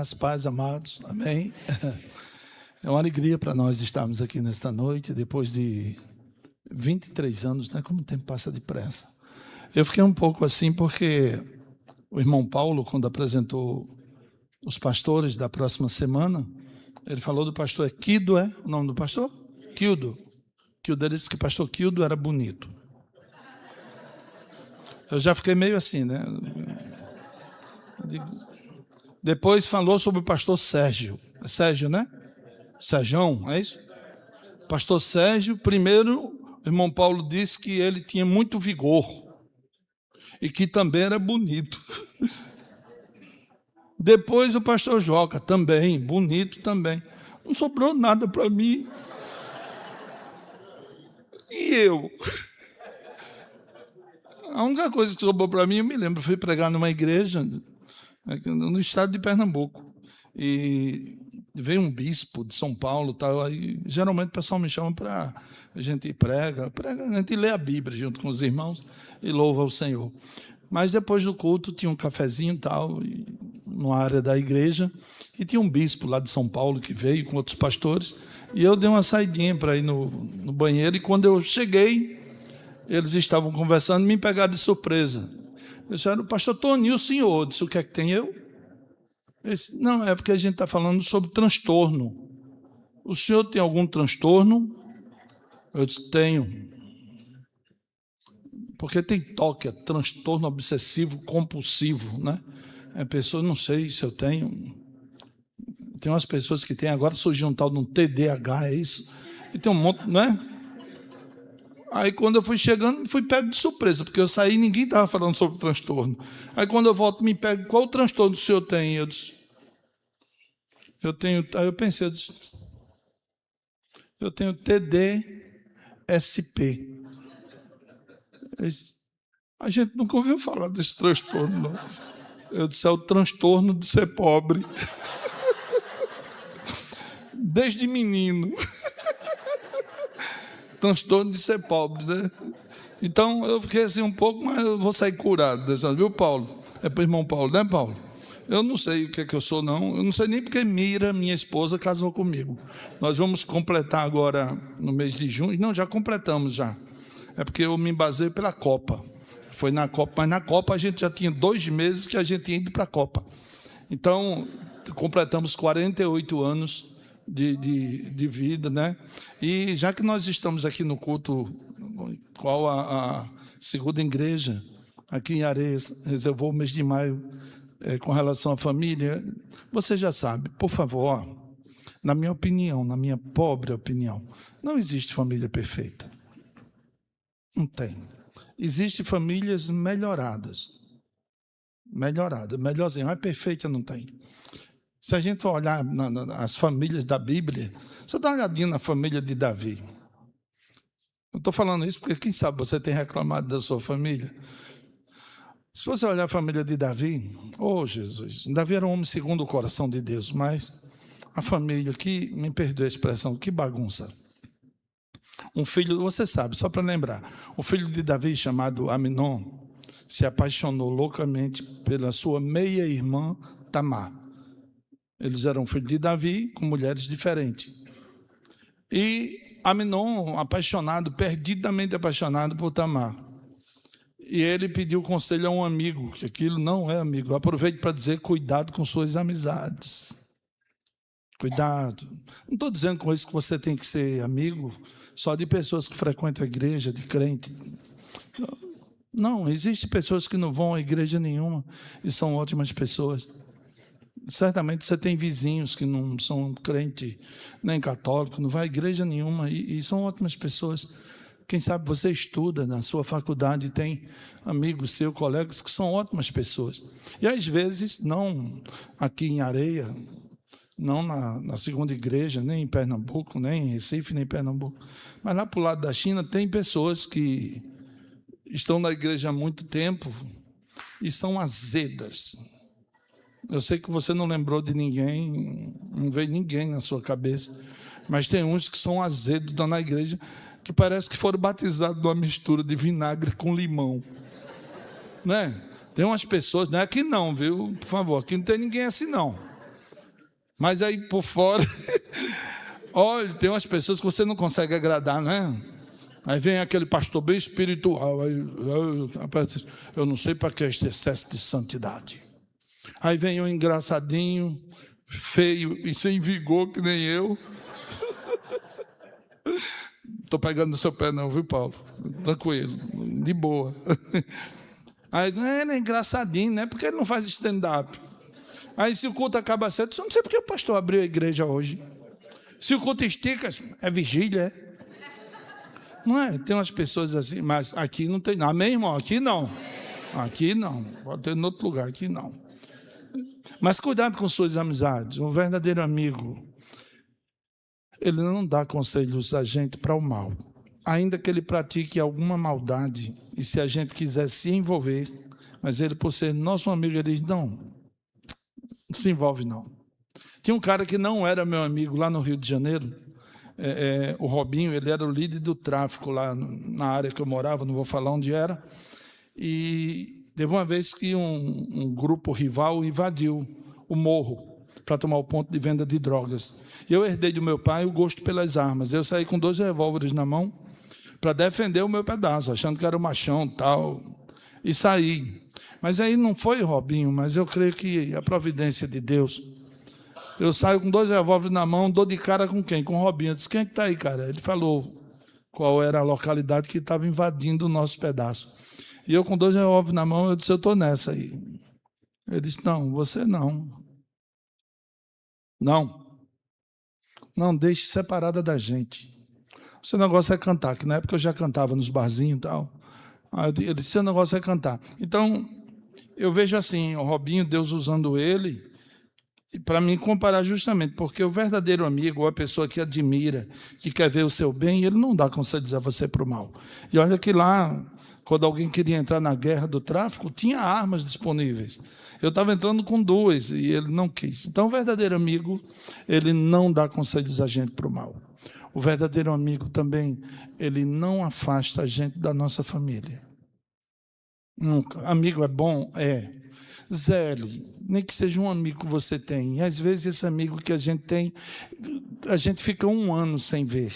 As paz, amados, amém. É uma alegria para nós estarmos aqui nesta noite, depois de 23 anos, né? Como o tempo passa depressa. Eu fiquei um pouco assim porque o irmão Paulo, quando apresentou os pastores da próxima semana, ele falou do pastor Quildo, é o nome do pastor? Quildo. Quildo, ele disse que o pastor Quildo era bonito. Eu já fiquei meio assim, né? Depois falou sobre o pastor Sérgio. É Sérgio, né? Sérgio, é isso? Pastor Sérgio, primeiro, o irmão Paulo disse que ele tinha muito vigor e que também era bonito. Depois o pastor Joca, também, bonito também. Não sobrou nada para mim. E eu? A única coisa que sobrou para mim, eu me lembro, fui pregar numa igreja no estado de Pernambuco. E veio um bispo de São Paulo, tal, aí geralmente o pessoal me chama para a gente prega, a gente lê a Bíblia junto com os irmãos e louva o Senhor. Mas depois do culto tinha um cafezinho tal, numa área da igreja, e tinha um bispo lá de São Paulo que veio com outros pastores, e eu dei uma saidinha para ir no banheiro, e quando eu cheguei, eles estavam conversando e me pegaram de surpresa. Eu disse, era o pastor Toninho, o senhor. Eu disse, o que é que tem eu? Ele disse, não, é porque a gente está falando sobre transtorno. O senhor tem algum transtorno? Eu disse, tenho. Porque tem toque, é transtorno obsessivo compulsivo, né? É pessoa, não sei se eu tenho. Tem umas pessoas que têm, agora surgiu um tal de um TDAH, é isso? E tem um monte, não é? Aí quando eu fui chegando, fui pego de surpresa, porque eu saí e ninguém estava falando sobre transtorno. Aí quando eu volto, me pego, qual o transtorno o senhor tem? Eu disse, eu tenho, aí eu pensei, eu tenho TDSP. A gente nunca ouviu falar desse transtorno, não. Eu disse, é o transtorno de ser pobre. Desde menino. Transtorno de ser pobre, né? Então, eu fiquei assim um pouco, mas eu vou sair curado, viu, Paulo? É para o irmão Paulo, né, Paulo? Eu não sei o que é que eu sou, não. Eu não sei nem porque Mira, minha esposa, casou comigo. Nós vamos completar agora, no mês de junho. Não, já completamos, já. É porque eu me baseio pela Copa. Foi na Copa, mas na Copa a gente já tinha 2 meses que a gente ia indo para a Copa. Então, completamos 48 anos de vida, né? E já que nós estamos aqui no culto, qual a segunda igreja, aqui em Areias, reservou o mês de maio com relação à família, você já sabe, por favor, na minha opinião, na minha pobre opinião, não existe família perfeita. Não tem. Existem famílias melhoradas. Melhorzinha, mas perfeita não tem. Se a gente for olhar as famílias da Bíblia, você dá uma olhadinha na família de Davi. Eu estou falando isso porque, quem sabe, você tem reclamado da sua família. Se você olhar a família de Davi, oh Jesus, Davi era um homem segundo o coração de Deus, mas a família, que me perdoe a expressão, que bagunça. Um filho, você sabe, só para lembrar, o filho de Davi, chamado Aminon, se apaixonou loucamente pela sua meia-irmã Tamar. Eles eram filhos de Davi, com mulheres diferentes. E Aminon, apaixonado, perdidamente apaixonado por Tamar. E ele pediu conselho a um amigo, que aquilo não é amigo. Eu aproveito para dizer, cuidado com suas amizades. Cuidado. Não estou dizendo com isso que você tem que ser amigo só de pessoas que frequentam a igreja, de crente. Não, existem pessoas que não vão a igreja nenhuma e são ótimas pessoas. Certamente você tem vizinhos que não são crente nem católico, não vai à igreja nenhuma e são ótimas pessoas. Quem sabe você estuda na sua faculdade, tem amigos seus, colegas que são ótimas pessoas. E às vezes, não aqui em Areia, não na segunda igreja, nem em Pernambuco, nem em Recife, nem em Pernambuco, mas lá para o lado da China tem pessoas que estão na igreja há muito tempo e são azedas. Eu sei que você não lembrou de ninguém, não veio ninguém na sua cabeça, mas tem uns que são azedos, estão na igreja, que parece que foram batizados numa mistura de vinagre com limão. Né? Tem umas pessoas, não é aqui não, viu? Por favor, aqui não tem ninguém assim não. Mas aí por fora, olha, tem umas pessoas que você não consegue agradar, né? Aí vem aquele pastor bem espiritual, aí, eu não sei para que esse excesso de santidade. Aí vem um engraçadinho, feio e sem vigor, que nem eu. Estou pegando no seu pé não, viu, Paulo? Tranquilo, de boa. Aí ele é engraçadinho, né? Porque ele não faz stand-up. Aí se o culto acaba cedo, eu não sei porque o pastor abriu a igreja hoje. Se o culto estica, é vigília, é? Não é? Tem umas pessoas assim, mas aqui não tem. Amém, irmão? Aqui não. Aqui não. Pode ter em outro lugar, aqui não. Mas cuidado com suas amizades. Um verdadeiro amigo, ele não dá conselhos a gente para o mal. Ainda que ele pratique alguma maldade, e se a gente quiser se envolver, mas ele, por ser nosso amigo, ele diz, não se envolve não. Tinha um cara que não era meu amigo lá no Rio de Janeiro, o Robinho, ele era o líder do tráfico lá na área que eu morava, não vou falar onde era, e teve uma vez que um grupo rival invadiu o morro para tomar o ponto de venda de drogas. Eu herdei do meu pai o gosto pelas armas. Eu saí com 2 revólveres na mão para defender o meu pedaço, achando que era o machão e tal, e saí. Mas aí não foi Robinho, mas eu creio que a providência de Deus. Eu saio com 2 revólveres na mão, dou de cara com quem? Com o Robinho. Eu disse, quem é que está aí, cara? Ele falou qual era a localidade que estava invadindo o nosso pedaço. E eu com 2 revólveres na mão, eu disse, eu estou nessa aí. Ele disse, não, você não. Não, deixe separada da gente. O seu negócio é cantar, que na época eu já cantava nos barzinhos e tal. Aí ele disse, seu negócio é cantar. Então, eu vejo assim, o Robinho, Deus usando ele, para me comparar justamente, porque o verdadeiro amigo, ou a pessoa que admira, que quer ver o seu bem, ele não dá conselhos a você para o mal. E olha que lá, quando alguém queria entrar na guerra do tráfico, tinha armas disponíveis. Eu estava entrando com 2 e ele não quis. Então, o verdadeiro amigo, ele não dá conselhos a gente para o mal. O verdadeiro amigo também, ele não afasta a gente da nossa família. Nunca. Amigo é bom? É. Zele, nem que seja um amigo que você tem. E às vezes esse amigo que a gente tem, a gente fica 1 ano sem ver.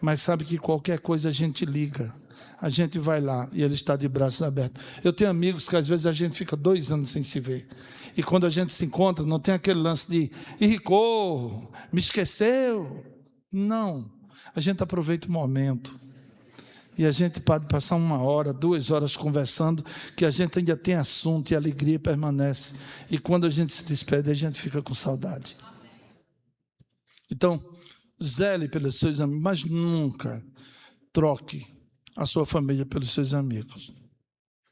Mas sabe que qualquer coisa a gente liga. A gente vai lá e ele está de braços abertos. Eu tenho amigos que às vezes a gente fica 2 anos sem se ver. E quando a gente se encontra, não tem aquele lance de Henrico, me esqueceu. Não. A gente aproveita o momento. E a gente pode passar 1 hora, 2 horas conversando, que a gente ainda tem assunto e a alegria permanece. E quando a gente se despede, a gente fica com saudade. Então, zele pelos seus amigos, mas nunca troque a sua família pelos seus amigos.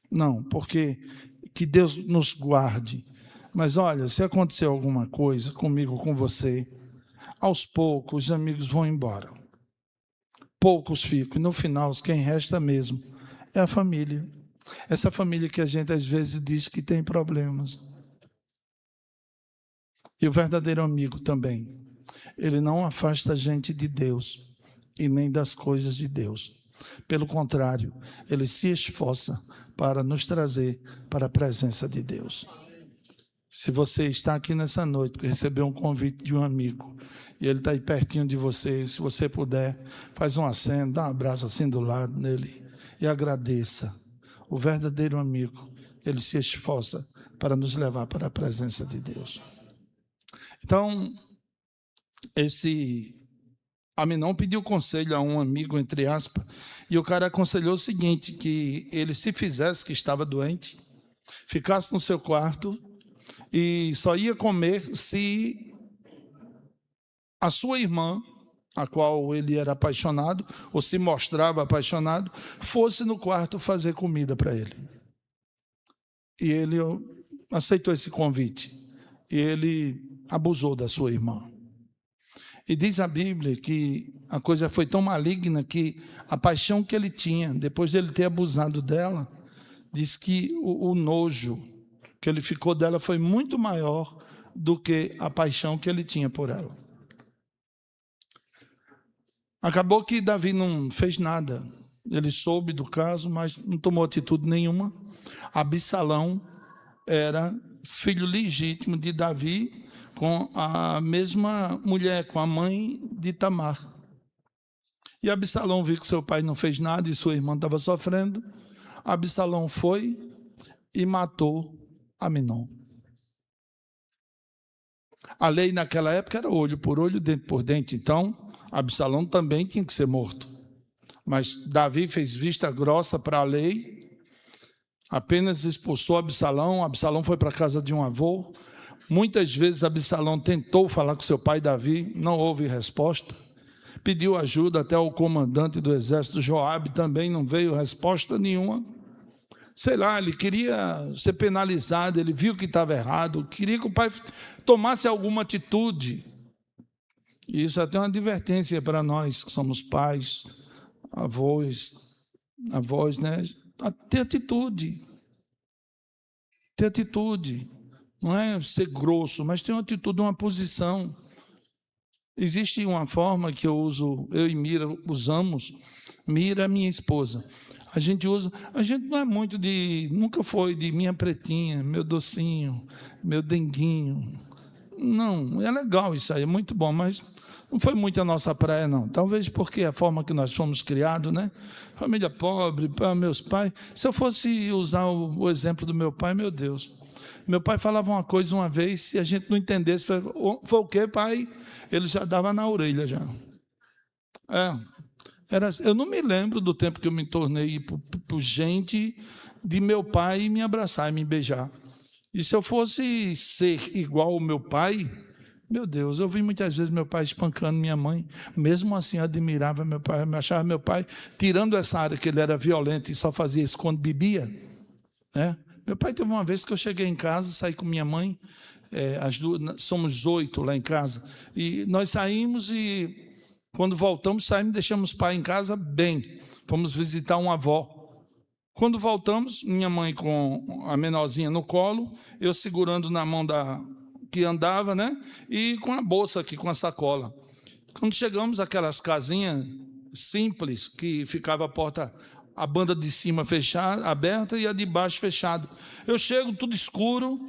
Não, porque que Deus nos guarde. Mas olha, se acontecer alguma coisa comigo, com você, aos poucos os amigos vão embora. Poucos ficam, e no final, quem resta mesmo é a família. Essa família que a gente às vezes diz que tem problemas. E o verdadeiro amigo também, ele não afasta a gente de Deus e nem das coisas de Deus. Pelo contrário, ele se esforça para nos trazer para a presença de Deus. Se você está aqui nessa noite, porque recebeu um convite de um amigo, e ele está aí pertinho de você, se você puder, faz um aceno, dá um abraço assim do lado nele, e agradeça. O verdadeiro amigo, ele se esforça para nos levar para a presença de Deus. Então, esse Aminon pediu conselho a um amigo, entre aspas, e o cara aconselhou o seguinte, que ele se fizesse que estava doente, ficasse no seu quarto, e só ia comer se a sua irmã, a qual ele era apaixonado, ou se mostrava apaixonado, fosse no quarto fazer comida para ele. E ele aceitou esse convite. E ele abusou da sua irmã. E diz a Bíblia que a coisa foi tão maligna que a paixão que ele tinha, depois de ele ter abusado dela, diz que o nojo que ele ficou dela foi muito maior do que a paixão que ele tinha por ela. Acabou que Davi não fez nada. Ele soube do caso, mas não tomou atitude nenhuma. Absalão era filho legítimo de Davi, com a mesma mulher, com a mãe de Tamar. E Absalão viu que seu pai não fez nada e sua irmã estava sofrendo. Absalão foi e matou Aminon. A lei naquela época era olho por olho, dente por dente. Então, Absalão também tinha que ser morto. Mas Davi fez vista grossa para a lei, apenas expulsou Absalão. Absalão foi para a casa de um avô. Muitas vezes Absalão tentou falar com seu pai Davi, não houve resposta. Pediu ajuda até ao comandante do exército, Joabe, também não veio resposta nenhuma. Sei lá, ele queria ser penalizado, ele viu que estava errado, queria que o pai tomasse alguma atitude. E isso até é uma advertência para nós, que somos pais, avós, né? Ter atitude. Ter atitude. Não é ser grosso, mas ter uma atitude, uma posição. Existe uma forma que eu e Mira usamos. Mira, minha esposa. A gente não é muito nunca foi de minha pretinha, meu docinho, meu denguinho. Não, é legal isso aí, é muito bom, mas não foi muito a nossa praia, não. Talvez porque a forma que nós fomos criados, né? Família pobre, para meus pais. Se eu fosse usar o exemplo do meu pai, meu Deus. Meu pai falava uma coisa uma vez, se a gente não entendesse, foi o quê, pai? Ele já dava na orelha, já. Eu não me lembro do tempo que eu me tornei por gente de meu pai me abraçar e me beijar. E se eu fosse ser igual ao meu pai, meu Deus, eu vi muitas vezes meu pai espancando minha mãe. Mesmo assim, eu admirava meu pai, eu achava meu pai, tirando essa área que ele era violento e só fazia isso quando bebia, né? Meu pai teve uma vez que eu cheguei em casa, saí com minha mãe, as duas, somos 8 lá em casa, e nós saímos e quando voltamos, saímos e deixamos o pai em casa bem. Fomos visitar uma avó. Quando voltamos, minha mãe com a menorzinha no colo, eu segurando na mão que andava, né? E com a bolsa aqui, com a sacola. Quando chegamos àquelas casinhas simples, que ficava a banda de cima fechada, aberta e a de baixo fechada. Eu chego, tudo escuro,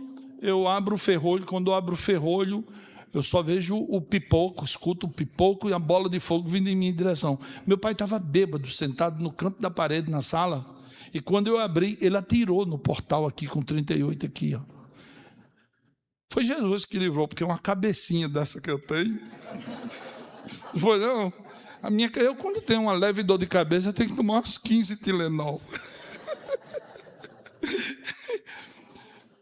eu abro o ferrolho. Quando eu abro o ferrolho, eu só vejo o pipoco, escuto o pipoco e a bola de fogo vindo em minha direção. Meu pai estava bêbado, sentado no canto da parede, na sala, e quando eu abri, ele atirou no portal aqui, com 38 aqui, ó. Foi Jesus que livrou, porque é uma cabecinha dessa que eu tenho. Não foi, não? Eu, quando tenho uma leve dor de cabeça, eu tenho que tomar uns 15 Tilenol.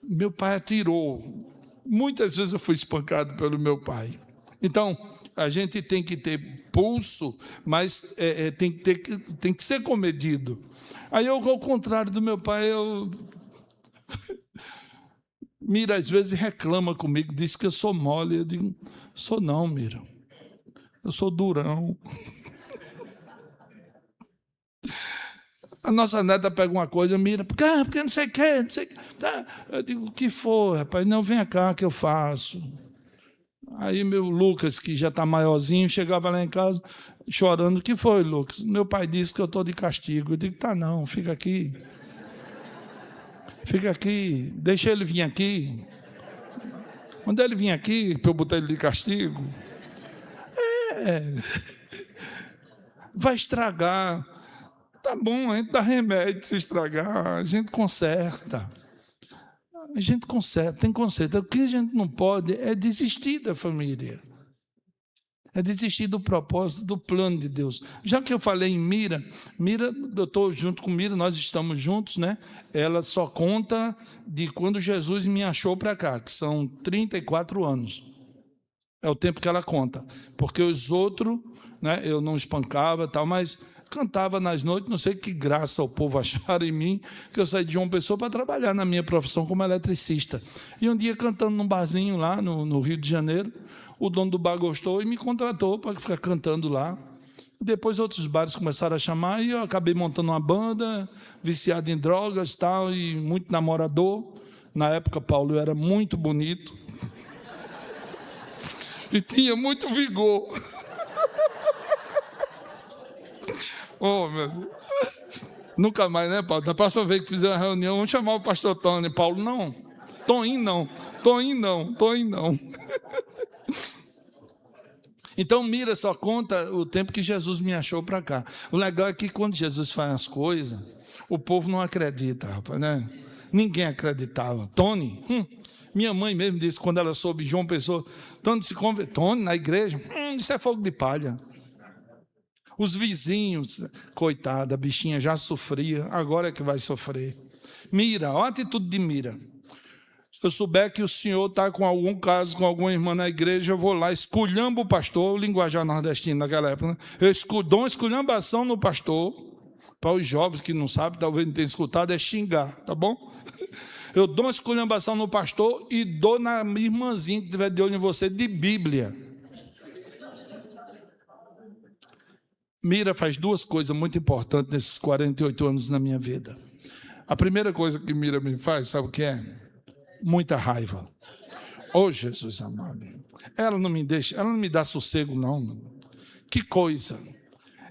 Meu pai atirou. Muitas vezes eu fui espancado pelo meu pai. Então, a gente tem que ter pulso, mas tem que ser comedido. Aí eu, ao contrário do meu pai, Mira às vezes reclama comigo, diz que eu sou mole. Eu digo, sou não, Mira. Eu sou durão. A nossa neta pega uma coisa, Mira, porque não sei o quê, não sei o quê. Tá. Eu digo, o que for, rapaz? Não, vem cá que eu faço. Aí meu Lucas, que já está maiorzinho, chegava lá em casa chorando. O que foi, Lucas? Meu pai disse que eu estou de castigo. Eu digo, tá não, fica aqui. Fica aqui, deixa ele vir aqui. Quando ele vir aqui, para eu botar ele de castigo, vai estragar. Tá bom, a gente dá remédio se estragar, a gente conserta. A gente conserta, tem conserto. O que a gente não pode é desistir da família. É desistir do propósito, do plano de Deus. Já que eu falei em Mira, eu estou junto com Mira, nós estamos juntos, né? Ela só conta de quando Jesus me achou para cá, que são 34 anos. É o tempo que ela conta. Porque os outros, né, eu não espancava, tal, mas cantava nas noites, não sei que graça o povo acharam em mim, que eu saí de João Pessoa para trabalhar na minha profissão como eletricista. E um dia, cantando num barzinho lá no Rio de Janeiro, o dono do bar gostou e me contratou para ficar cantando lá. Depois outros bares começaram a chamar e eu acabei montando uma banda, viciado em drogas tal, e muito namorador. Na época, Paulo, eu era muito bonito e tinha muito vigor. Oh, meu Deus. Nunca mais, né, Paulo? Da próxima vez que fizer uma reunião, vamos chamar o pastor Tony. Paulo, não. Toninho, não. Toninho, não. Toninho, não. Então, Mira só conta o tempo que Jesus me achou para cá. O legal é que quando Jesus faz as coisas, o povo não acredita, rapaz, né? Ninguém acreditava. Tony, minha mãe mesmo disse, quando ela soube João Pessoa, Tony se converteu, Tony na igreja, isso é fogo de palha. Os vizinhos, coitada, a bichinha já sofria, agora é que vai sofrer. Mira, olha a atitude de Mira. Se eu souber que o senhor está com algum caso, com alguma irmã na igreja, eu vou lá, esculhambo o pastor, o linguajar nordestino naquela época, né? Eu dou uma esculhambação no pastor, para os jovens que não sabem, talvez não tenham escutado, é xingar, tá bom? Eu dou uma esculhambação no pastor e dou na irmãzinha que estiver de olho em você, de Bíblia. Mira faz duas coisas muito importantes nesses 48 anos na minha vida. A primeira coisa que Mira me faz, sabe o que é? Muita raiva. Oh, Jesus amado. Ela não me deixa, ela não me dá sossego, não. Que coisa.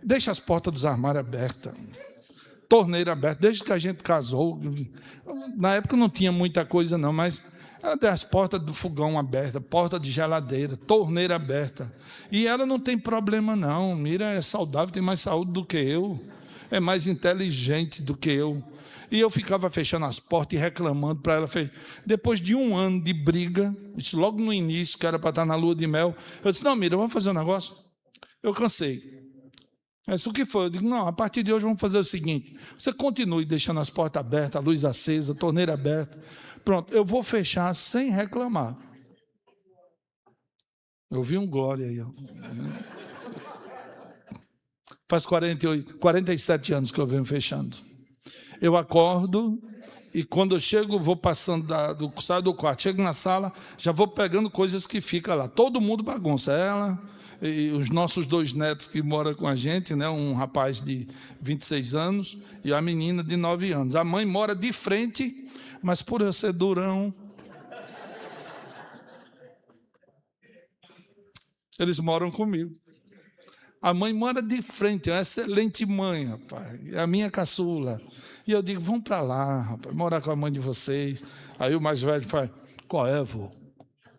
Deixa as portas dos armários abertas. Torneira aberta. Desde que a gente casou, na época não tinha muita coisa, não, mas ela tem as portas do fogão abertas, porta de geladeira, torneira aberta. E ela não tem problema, não. Mira é saudável, tem mais saúde do que eu. É mais inteligente do que eu. E eu ficava fechando as portas e reclamando para ela. Depois de 1 ano de briga, isso logo no início, que era para estar na lua de mel, eu disse, não, Mira, vamos fazer um negócio? Eu cansei. Mas o que foi? Eu digo, não, a partir de hoje vamos fazer o seguinte, você continue deixando as portas abertas, a luz acesa, a torneira aberta. Pronto, eu vou fechar sem reclamar. Eu vi um glória aí. Ó. Faz 47 anos que eu venho fechando. Eu acordo e quando eu chego, vou passando, saio do quarto, chego na sala, já vou pegando coisas que ficam lá. Todo mundo bagunça. Ela e os nossos 2 netos que moram com a gente, né? Um rapaz de 26 anos e a menina de 9 anos. A mãe mora de frente, mas por eu ser durão, eles moram comigo. A mãe mora de frente, é uma excelente mãe, rapaz, é a minha caçula. E eu digo, vão para lá, rapaz, morar com a mãe de vocês. Aí o mais velho faz, qual é, vô?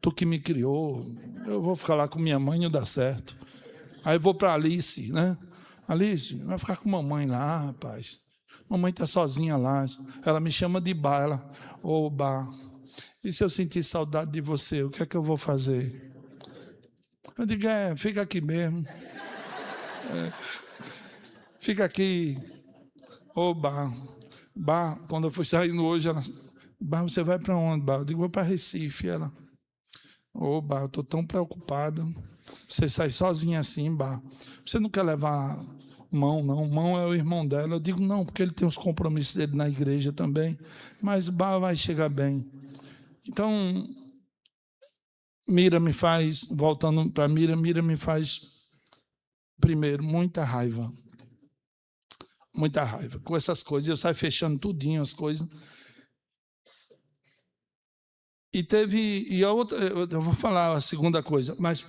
Tu que me criou, eu vou ficar lá com minha mãe, não dá certo. Aí vou para Alice, né? Alice, vai ficar com mamãe lá, rapaz. Mamãe está sozinha lá. Ela me chama de Bá. Ela, ô Bá, e se eu sentir saudade de você, o que é que eu vou fazer? Eu digo, fica aqui mesmo. Fica aqui. Ô Bá. Bá, quando eu fui saindo hoje, ela, Bá, você vai para onde, Bá? Eu digo, vou para Recife. Ela, ô Bá, eu estou tão preocupado. Você sai sozinha assim, Bá. Você não quer levar Mão, não. Mão é o irmão dela. Eu digo, não, porque ele tem os compromissos dele na igreja também. Mas Bá vai chegar bem. Então, Mira me faz, voltando para Mira me faz, primeiro, muita raiva. Muita raiva. Com essas coisas, eu saio fechando tudinho as coisas. E a outra, eu vou falar a segunda coisa, mas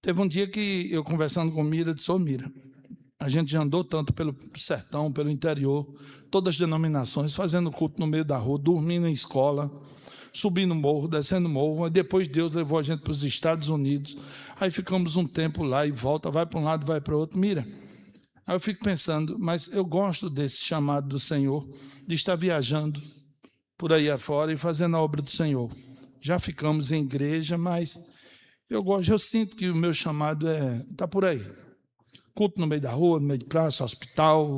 teve um dia que eu conversando com Mira, disse, ô Mira, a gente já andou tanto pelo sertão, pelo interior, todas as denominações, fazendo culto no meio da rua, dormindo em escola, subindo morro, descendo morro. Aí depois Deus levou a gente para os Estados Unidos. Aí ficamos um tempo lá e volta, vai para um lado, vai para o outro. Mira, aí eu fico pensando, mas eu gosto desse chamado do Senhor, de estar viajando por aí afora e fazendo a obra do Senhor. Já ficamos em igreja, mas eu sinto que o meu chamado está por aí. Culto no meio da rua, no meio de praça, hospital,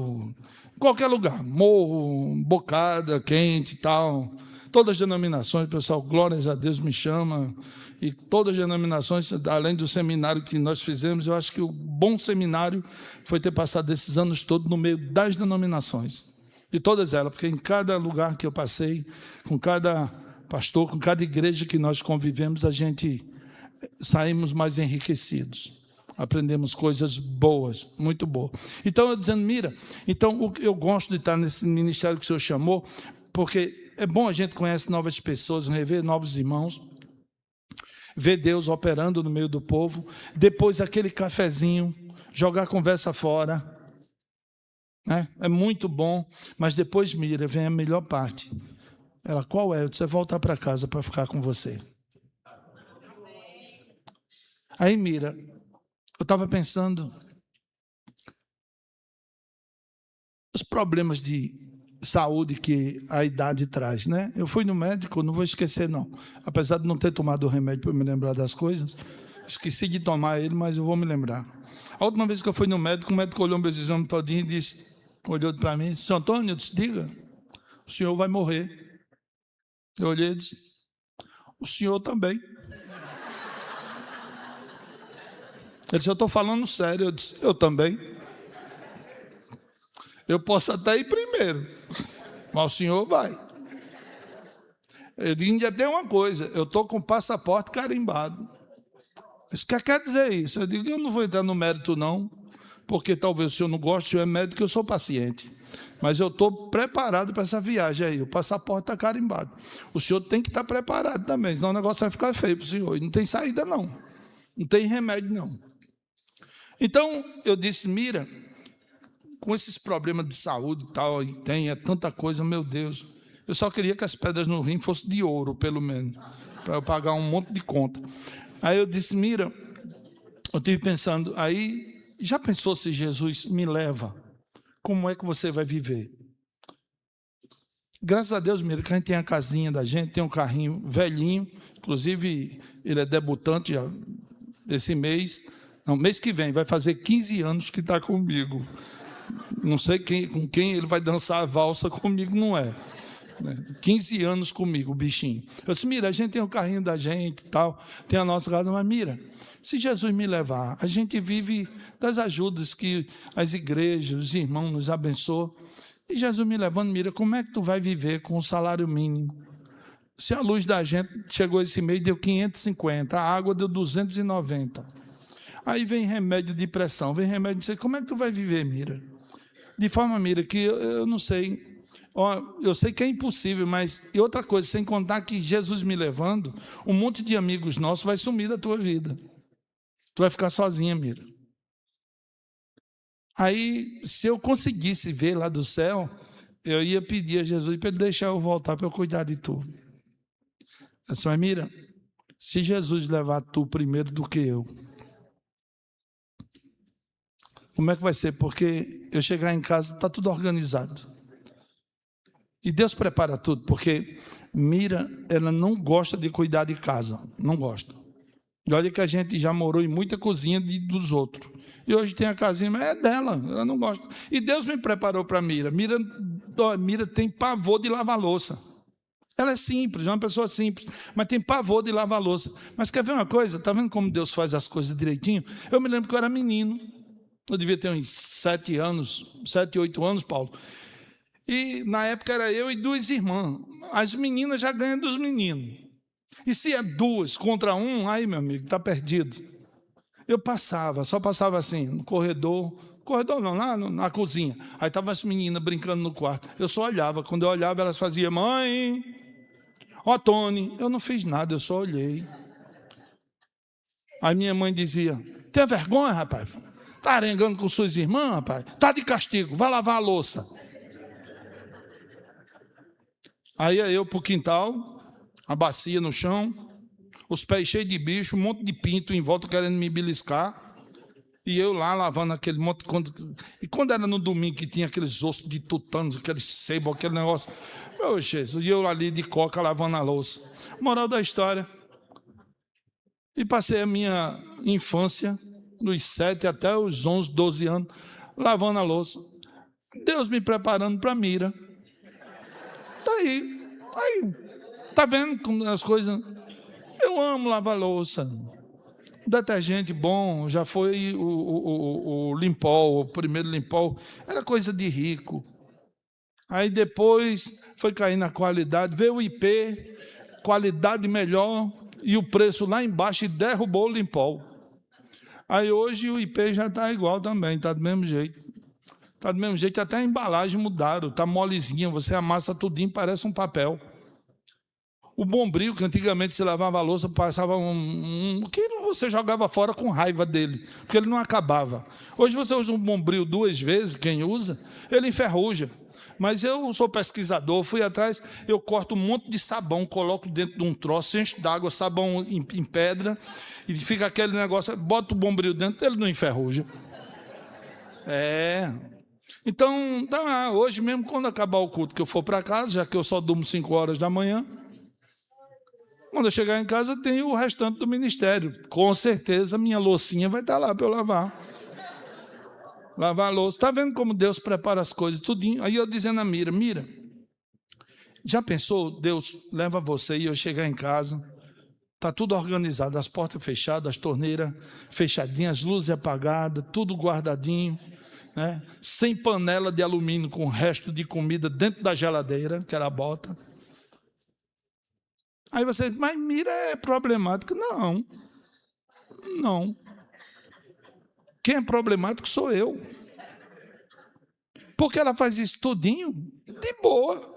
qualquer lugar, morro, bocada, quente e tal. Todas as denominações, pessoal, glórias a Deus me chama. E todas as denominações, além do seminário que nós fizemos, eu acho que o bom seminário foi ter passado esses anos todos no meio das denominações. De todas elas, porque em cada lugar que eu passei, com cada pastor, com cada igreja que nós convivemos, a gente saímos mais enriquecidos. Aprendemos coisas boas, muito boas. Então, eu dizendo, Mira, então eu gosto de estar nesse ministério que o Senhor chamou, porque é bom a gente conhecer novas pessoas, rever novos irmãos, ver Deus operando no meio do povo, depois aquele cafezinho, jogar a conversa fora, né? É muito bom, mas depois, Mira, vem a melhor parte. Ela, qual é? Eu disse, voltar para casa para ficar com você. Aí, Mira, estava pensando, os problemas de saúde que a idade traz, né? Eu fui no médico, não vou esquecer, não. Apesar de não ter tomado o remédio para me lembrar das coisas, esqueci de tomar ele, mas eu vou me lembrar. A última vez que eu fui no médico, o médico olhou meus exames todinho e disse, olhou para mim e disse, Antônio, eu disse, diga, o senhor vai morrer. Eu olhei e disse, o senhor também. Ele disse, eu estou falando sério. Eu disse, eu também. Eu posso até ir primeiro, mas o senhor vai. Eu ainda tem uma coisa, eu estou com o passaporte carimbado. Isso quer dizer isso? Eu digo, eu não vou entrar no mérito não, porque talvez o senhor não goste, o senhor é médico, eu sou paciente. Mas eu estou preparado para essa viagem aí, o passaporte está carimbado. O senhor tem que estar preparado também, senão o negócio vai ficar feio para o senhor. E não tem saída não, não tem remédio não. Então, eu disse, Mira, com esses problemas de saúde e tal, e tem, é tanta coisa, meu Deus. Eu só queria que as pedras no rim fossem de ouro, pelo menos, para eu pagar um monte de conta. Aí eu disse, Mira, eu estive pensando, aí, já pensou se Jesus me leva? Como é que você vai viver? Graças a Deus, Mira, que a gente tem a casinha da gente, tem um carrinho velhinho, inclusive ele é debutante já esse mês, não, mês que vem, vai fazer 15 anos que está comigo. Não sei com quem ele vai dançar a valsa, comigo não é. 15 anos comigo, o bichinho. Eu disse, Mira, a gente tem o carrinho da gente e tal, tem a nossa casa, mas Mira, se Jesus me levar, a gente vive das ajudas que as igrejas, os irmãos nos abençoam, e Jesus me levando, Mira, como é que tu vai viver com o salário mínimo? Se a luz da gente chegou esse mês, deu 550, a água deu 290. Aí vem remédio de pressão, vem remédio de... Como é que tu vai viver, Mira? De forma, Mira, que eu não sei... Eu sei que é impossível, mas... E outra coisa, sem contar que Jesus me levando, um monte de amigos nossos vai sumir da tua vida. Tu vai ficar sozinha, Mira. Aí, se eu conseguisse ver lá do céu, eu ia pedir a Jesus para ele deixar eu voltar para eu cuidar de tu. Eu disse, mas Mira, se Jesus levar tu primeiro do que eu, como é que vai ser? Porque eu chegar em casa, está tudo organizado. E Deus prepara tudo, porque Mira, ela não gosta de cuidar de casa, não gosta. E olha que a gente já morou em muita cozinha dos outros. E hoje tem a casinha, mas é dela, ela não gosta. E Deus me preparou para Mira. Mira tem pavor de lavar louça. Ela é simples, é uma pessoa simples, mas tem pavor de lavar louça. Mas quer ver uma coisa? Está vendo como Deus faz as coisas direitinho? Eu me lembro que eu era menino. Eu devia ter uns 7 anos, 7, 8 anos, Paulo. E na época era eu e 2 irmãs. As meninas já ganham dos meninos. E se é 2 contra 1, aí, meu amigo, está perdido. Eu só passava assim, no corredor não, lá na cozinha. Aí estavam as meninas brincando no quarto. Eu só olhava. Quando eu olhava, elas faziam, mãe, ó, Tony. Eu não fiz nada, eu só olhei. Aí minha mãe dizia, tem vergonha, rapaz? Está arengando com suas irmãs, rapaz? Está de castigo, vai lavar a louça. Aí ia eu para o quintal, a bacia no chão, os pés cheios de bicho, um monte de pinto em volta querendo me beliscar. E eu lá lavando aquele monte. E quando era no domingo que tinha aqueles ossos de tutanos, aquele sebo, aquele negócio. Meu Jesus, e eu ali de coca lavando a louça. Moral da história. E passei a minha infância, dos 7 até os 11, 12 anos, lavando a louça. Deus me preparando para Mira. Está aí. Está vendo como as coisas... Eu amo lavar louça. Detergente bom, já foi o Limpol, o primeiro Limpol, era coisa de rico. Aí depois foi cair na qualidade, veio o IP, qualidade melhor, e o preço lá embaixo e derrubou o Limpol. Aí hoje o IP já está igual também, está do mesmo jeito. Está do mesmo jeito, até a embalagem mudaram, está molezinha, você amassa tudinho, parece um papel. O Bombril, que antigamente se lavava a louça, passava que você jogava fora com raiva dele, porque ele não acabava. Hoje você usa um Bombril 2 vezes, quem usa, ele enferruja. Mas eu sou pesquisador, fui atrás, eu corto um monte de sabão, coloco dentro de um troço, encho d'água, sabão em pedra, e fica aquele negócio, bota o bombril dentro, ele não enferruja. Então, tá lá, hoje mesmo, quando acabar o culto, que eu for para casa, já que eu só durmo 5 horas da manhã, quando eu chegar em casa, tem o restante do ministério. Com certeza, minha loucinha vai estar lá para eu lavar. Lavar a louça. Está vendo como Deus prepara as coisas, tudinho? Aí eu dizendo a Mira, já pensou, Deus leva você e eu chegar em casa, está tudo organizado, as portas fechadas, as torneiras fechadinhas, as luzes apagadas, tudo guardadinho, né? Sem panela de alumínio com o resto de comida dentro da geladeira, que ela bota. Aí você diz, mas Mira é problemática. Não. Quem é problemático sou eu. Porque ela faz isso tudinho de boa.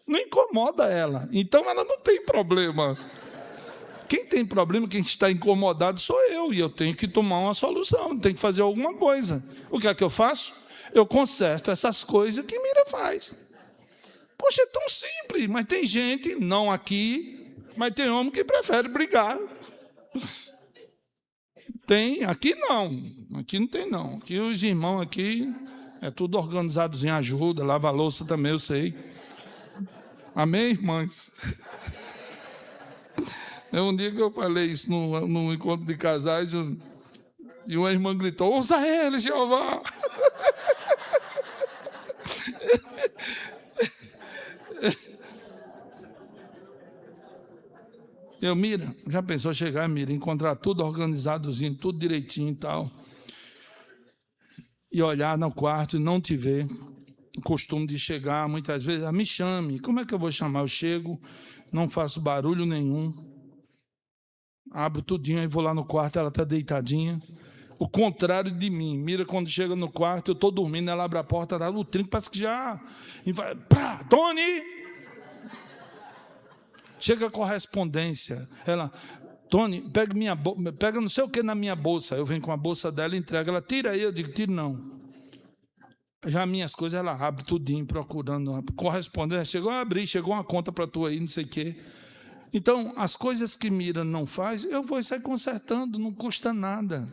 Não incomoda ela. Então ela não tem problema. Quem tem problema, quem está incomodado sou eu. E eu tenho que tomar uma solução, tenho que fazer alguma coisa. O que é que eu faço? Eu conserto essas coisas que Mira faz. Poxa, é tão simples, mas tem gente, não aqui, mas tem homem que prefere brigar. Tem, aqui não tem não. Aqui os irmãos aqui, é tudo organizados em ajuda, lava a louça também, eu sei. Amém, irmãs? Um dia que eu falei isso num encontro de casais, e uma irmã gritou, ouça ele, Jeová! Mira, já pensou chegar, Mira, encontrar tudo organizadozinho, tudo direitinho e tal, e olhar no quarto e não te ver, o costume de chegar, muitas vezes, me chame, como é que eu vou chamar? Eu chego, não faço barulho nenhum, abro tudinho, aí vou lá no quarto, ela está deitadinha, o contrário de mim, Mira, quando chega no quarto, eu estou dormindo, ela abre a porta, dá o trinco, parece que já, e vai, pá, Tony! Chega a correspondência, ela, Tony, pega não sei o que na minha bolsa, eu venho com a bolsa dela e entrego, ela tira aí, eu digo, tira não. Já minhas coisas, ela abre tudinho, procurando, correspondência, chegou uma conta para tu aí, não sei o quê. Então, as coisas que Mira não faz, eu vou sair consertando, não custa nada.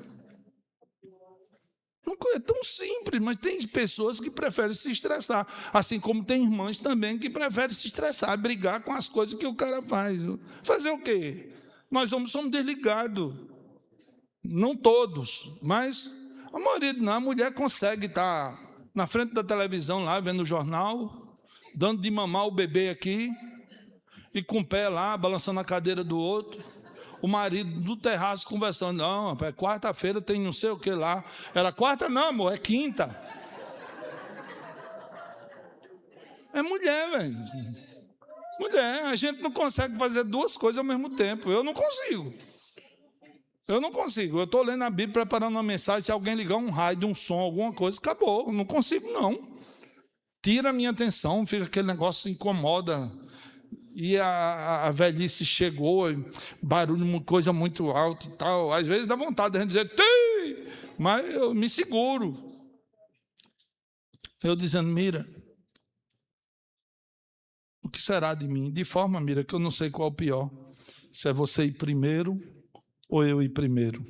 É tão simples, mas tem pessoas que preferem se estressar, assim como tem irmãs também que preferem se estressar, brigar com as coisas que o cara faz. Fazer o quê? Nós somos desligados, não todos, mas a maioria não. A mulher consegue estar na frente da televisão lá, vendo o jornal, dando de mamar o bebê aqui, e com o pé lá, balançando a cadeira do outro. O marido no terraço conversando, não, quarta-feira tem não sei o que lá. Era quarta? Não, amor, é quinta. É mulher, velho. Mulher, a gente não consegue fazer duas coisas ao mesmo tempo. Eu não consigo. Eu estou lendo a Bíblia, preparando uma mensagem, se alguém ligar um raio, um som, alguma coisa, acabou. Eu não consigo, não. Tira a minha atenção, fica aquele negócio, incomoda. E a velhice chegou, barulho, coisa muito alta e tal. Às vezes dá vontade de dizer, Tei! Mas eu me seguro. Eu dizendo, Mira, o que será de mim? De forma, Mira, que eu não sei qual é o pior. Se é você ir primeiro ou eu ir primeiro.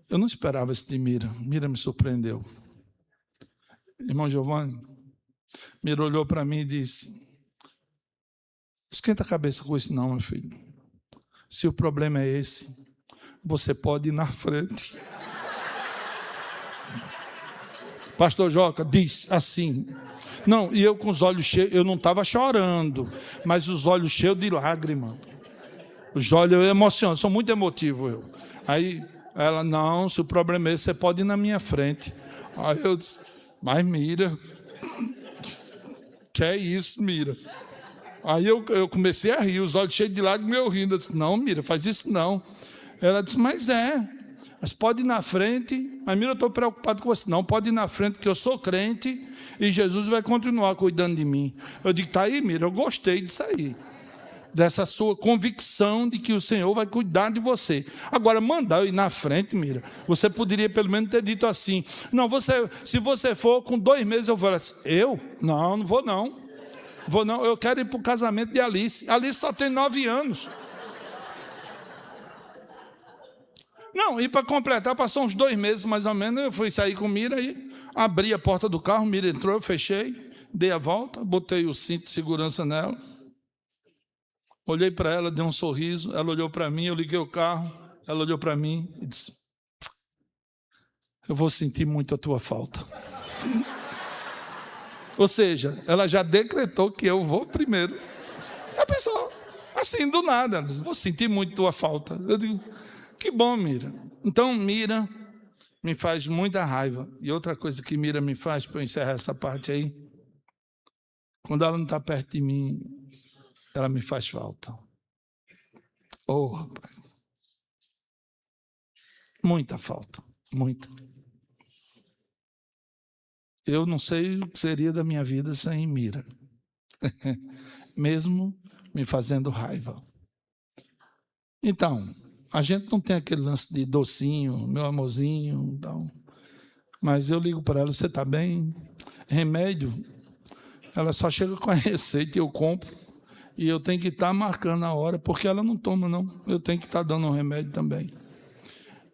Eu não esperava isso de Mira. Mira me surpreendeu. Irmão Giovanni, Mira olhou para mim e disse, esquenta a cabeça com isso não, meu filho. Se o problema é esse, você pode ir na frente. Pastor Joca diz assim, não, e eu com os olhos cheios, eu não estava chorando, mas os olhos cheios de lágrima. Os olhos, eu emociono, sou muito emotivo eu. Aí ela, não, se o problema é esse, você pode ir na minha frente. Aí eu disse, mas Mira, que é isso, Mira? Aí eu comecei a rir, os olhos cheios de lágrimas, eu rindo. Eu disse, não, Mira, faz isso não. Ela disse, mas pode ir na frente. Mas Mira, eu estou preocupado com você. Não, pode ir na frente, que eu sou crente e Jesus vai continuar cuidando de mim. Eu digo, tá aí, Mira, eu gostei disso aí. dessa sua convicção de que o Senhor vai cuidar de você. Agora, mandar eu ir na frente, Mira, você poderia pelo menos ter dito assim, não, se você for, com 2 meses eu vou. Eu? Não vou não. Vou não, eu quero ir para o casamento de Alice. Alice só tem 9 anos. Não, e para completar, passou uns 2 meses mais ou menos, eu fui sair com Mira e abri a porta do carro, Mira entrou, eu fechei, dei a volta, botei o cinto de segurança nela, olhei para ela, dei um sorriso, ela olhou para mim, eu liguei o carro, ela olhou para mim e disse, eu vou sentir muito a tua falta. Ou seja, ela já decretou que eu vou primeiro. A pessoa, assim, do nada, ela disse, vou sentir muito a tua falta. Eu digo, que bom, Mira. Então, Mira me faz muita raiva. E outra coisa que Mira me faz, para eu encerrar essa parte aí, quando ela não está perto de mim, ela me faz falta. Oh, rapaz. Muita falta, muita. Eu não sei o que seria da minha vida sem Mira. Mesmo me fazendo raiva. Então, a gente não tem aquele lance de docinho, meu amorzinho, então, mas eu ligo para ela, você está bem? Remédio, ela só chega com a receita e eu compro, e eu tenho que estar marcando a hora, porque ela não toma, não. Eu tenho que estar dando um remédio também.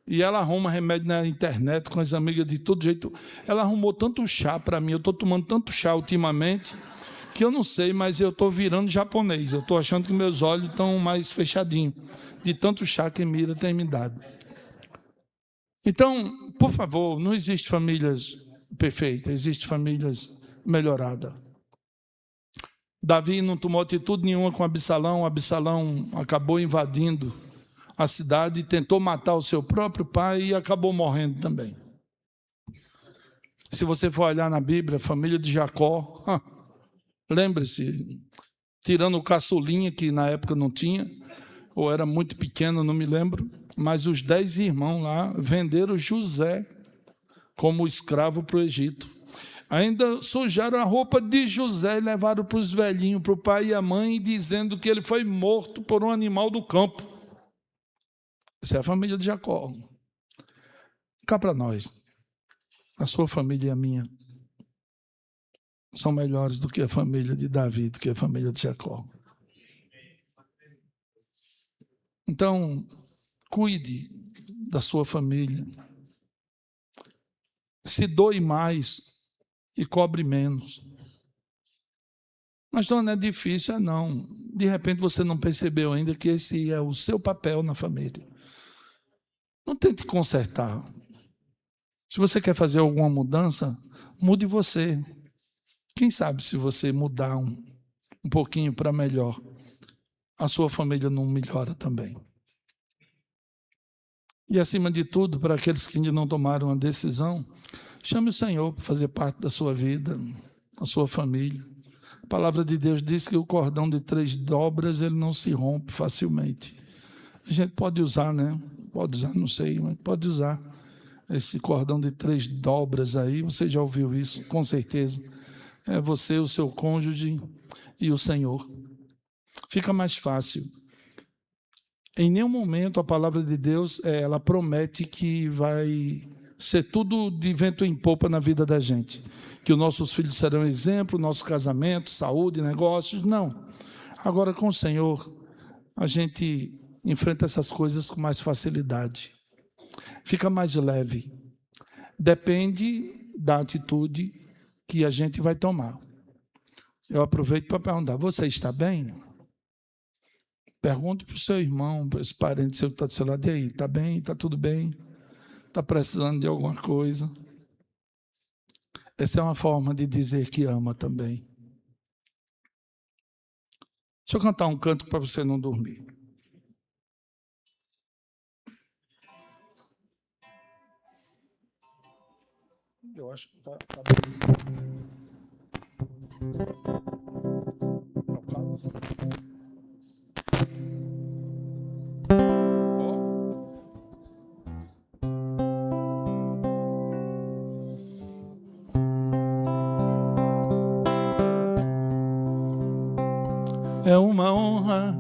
E ela arruma remédio na internet com as amigas de todo jeito. Ela arrumou tanto chá para mim, eu estou tomando tanto chá ultimamente, que eu não sei, mas eu estou virando japonês. Eu estou achando que meus olhos estão mais fechadinhos, de tanto chá que Mira tem me dado. Então, por favor, não existe famílias perfeitas, existe famílias melhoradas. Davi não tomou atitude nenhuma com Absalão, Absalão acabou invadindo a cidade, tentou matar o seu próprio pai e acabou morrendo também. Se você for olhar na Bíblia, a família de Jacó, lembre-se, tirando o caçulinha, que na época não tinha, ou era muito pequeno, não me lembro, mas os 10 irmãos lá venderam José como escravo para o Egito. Ainda sujaram a roupa de José e levaram para os velhinhos, para o pai e a mãe, dizendo que ele foi morto por um animal do campo. Essa é a família de Jacó. Cá para nós, a sua família e a minha são melhores do que a família de Davi, do que a família de Jacó. Então, cuide da sua família. Se doe mais e cobre menos. Mas não é difícil, não. De repente você não percebeu ainda que esse é o seu papel na família. Não tente consertar. Se você quer fazer alguma mudança, mude você. Quem sabe se você mudar um pouquinho para melhor, a sua família não melhora também. E, acima de tudo, para aqueles que ainda não tomaram a decisão, chame o Senhor para fazer parte da sua vida, da sua família. A palavra de Deus diz que o cordão de 3 dobras, ele não se rompe facilmente. A gente pode usar, né? Pode usar, não sei, mas pode usar esse cordão de 3 dobras aí. Você já ouviu isso, com certeza. É você, o seu cônjuge e o Senhor. Fica mais fácil. Em nenhum momento a palavra de Deus, ela promete que vai ser tudo de vento em popa na vida da gente. Que os nossos filhos serão exemplo, nosso casamento, saúde, negócios. Não. Agora, com o Senhor, a gente enfrenta essas coisas com mais facilidade. Fica mais leve. Depende da atitude que a gente vai tomar. Eu aproveito para perguntar, você está bem? Pergunte para o seu irmão, para esse parente seu que está do seu lado, e aí, está bem? Está tudo bem? Está precisando de alguma coisa? Essa é uma forma de dizer que ama também. Deixa eu cantar um canto para você não dormir. Eu acho que está bem. É uma honra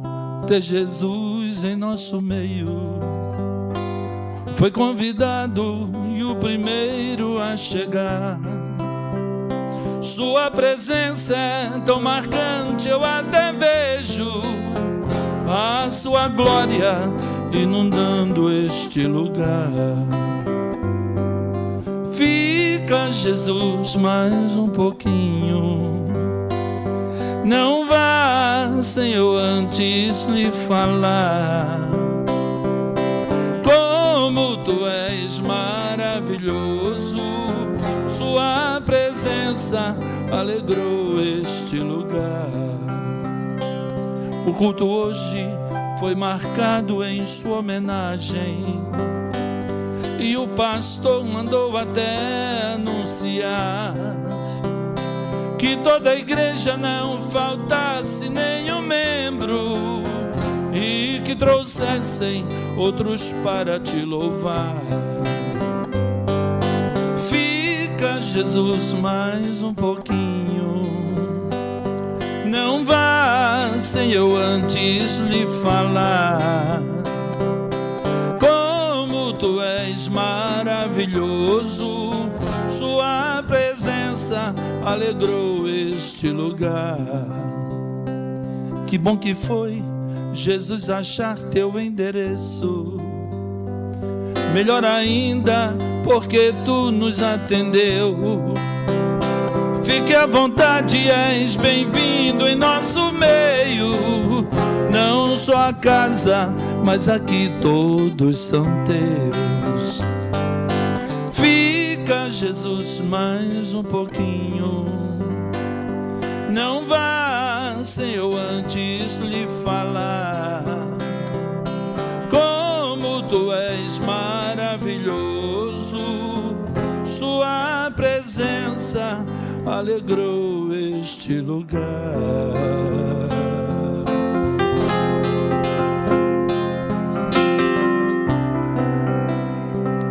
ter Jesus em nosso meio. Foi convidado e o primeiro a chegar. Sua presença é tão marcante, eu até vejo a sua glória inundando este lugar. Fica, Jesus, mais um pouquinho. Não vá sem eu antes lhe falar como tu és maravilhoso. Sua presença alegrou este lugar. O culto hoje foi marcado em sua homenagem, e o pastor mandou até anunciar que toda a igreja não faltasse nenhum membro, e que trouxessem outros para te louvar. Fica, Jesus, mais um pouquinho. Não vá sem eu antes lhe falar como tu és maravilhoso. Sua presença alegrou este lugar. Que bom que foi, Jesus, achar teu endereço. Melhor ainda, porque tu nos atendeu. Fique à vontade, és bem-vindo em nosso meio. Não só a casa, mas aqui todos são teus. Fica, Jesus, mais um pouquinho. Não vá sem eu antes lhe falar como tu és maravilhoso. Sua presença alegrou este lugar.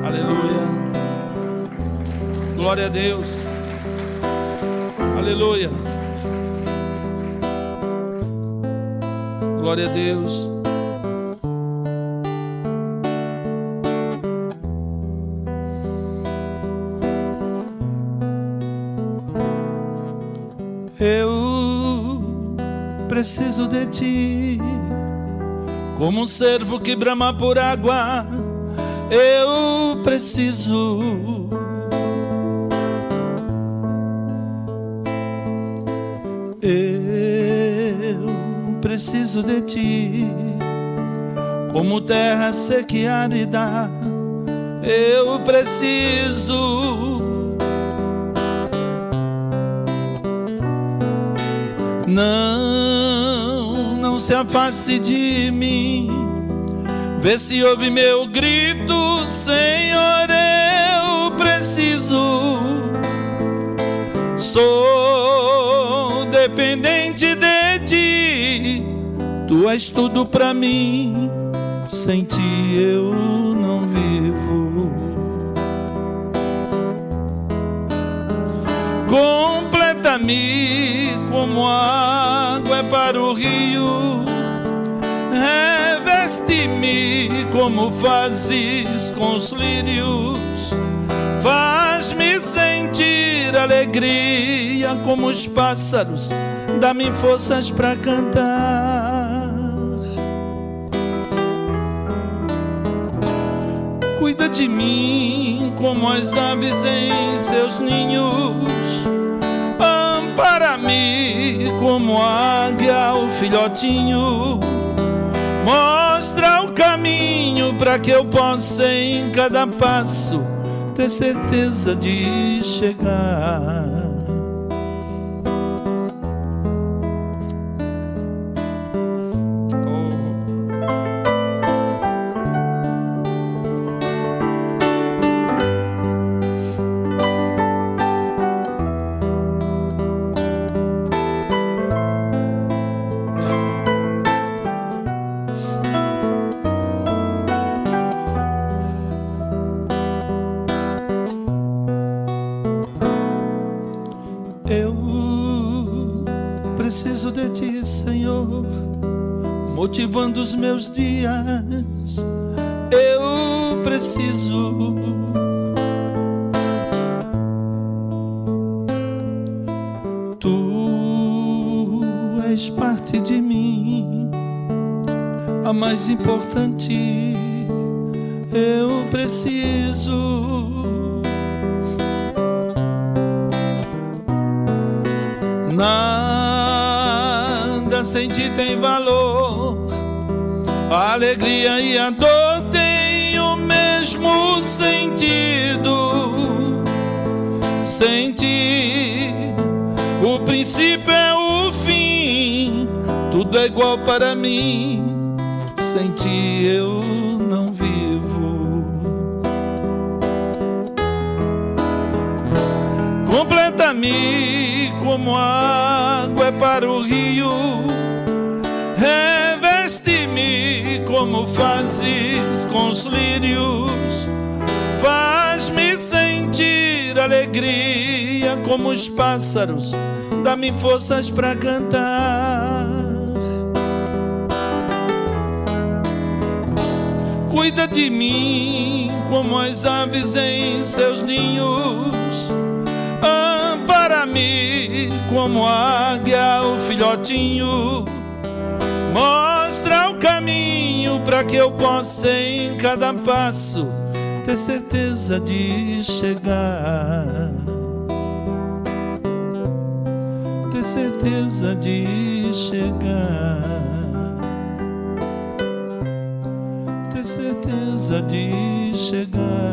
Aleluia. Glória a Deus. Aleluia. Glória a Deus. Eu preciso de ti, como um servo que brama por água. Eu preciso. Eu preciso de ti, como terra seca e árida. Eu preciso. Não se afaste de mim. Vê se ouve meu grito, Senhor, eu preciso. Sou dependente de ti. Tu és tudo pra mim. Sem ti eu não vivo. Completa-me como a água é para o rio. Reveste-me como fazes com os lírios. Faz-me sentir alegria como os pássaros. Dá-me forças para cantar. Cuida de mim como as aves em seus ninhos. Ampara-me como a águia o filhotinho. Mostra o caminho para que eu possa em cada passo ter certeza de chegar. motivando os meus dias. Eu preciso. Tu és parte de mim, a mais importante. Eu preciso. Nada sem ti tem valor. A alegria e a dor têm o mesmo sentido. Sem ti, o princípio é o fim. Tudo é igual para mim. Sem ti eu não vivo. Completa-me como a água é para o rio. Reveste-me como fazes com os lírios. Faz-me sentir alegria como os pássaros. Dá-me forças para cantar. Cuida de mim como as aves em seus ninhos. Ampara-me como a águia, o filhotinho. Mostra o caminho para que eu possa em cada passo ter certeza de chegar. Ter certeza de chegar. Ter certeza de chegar.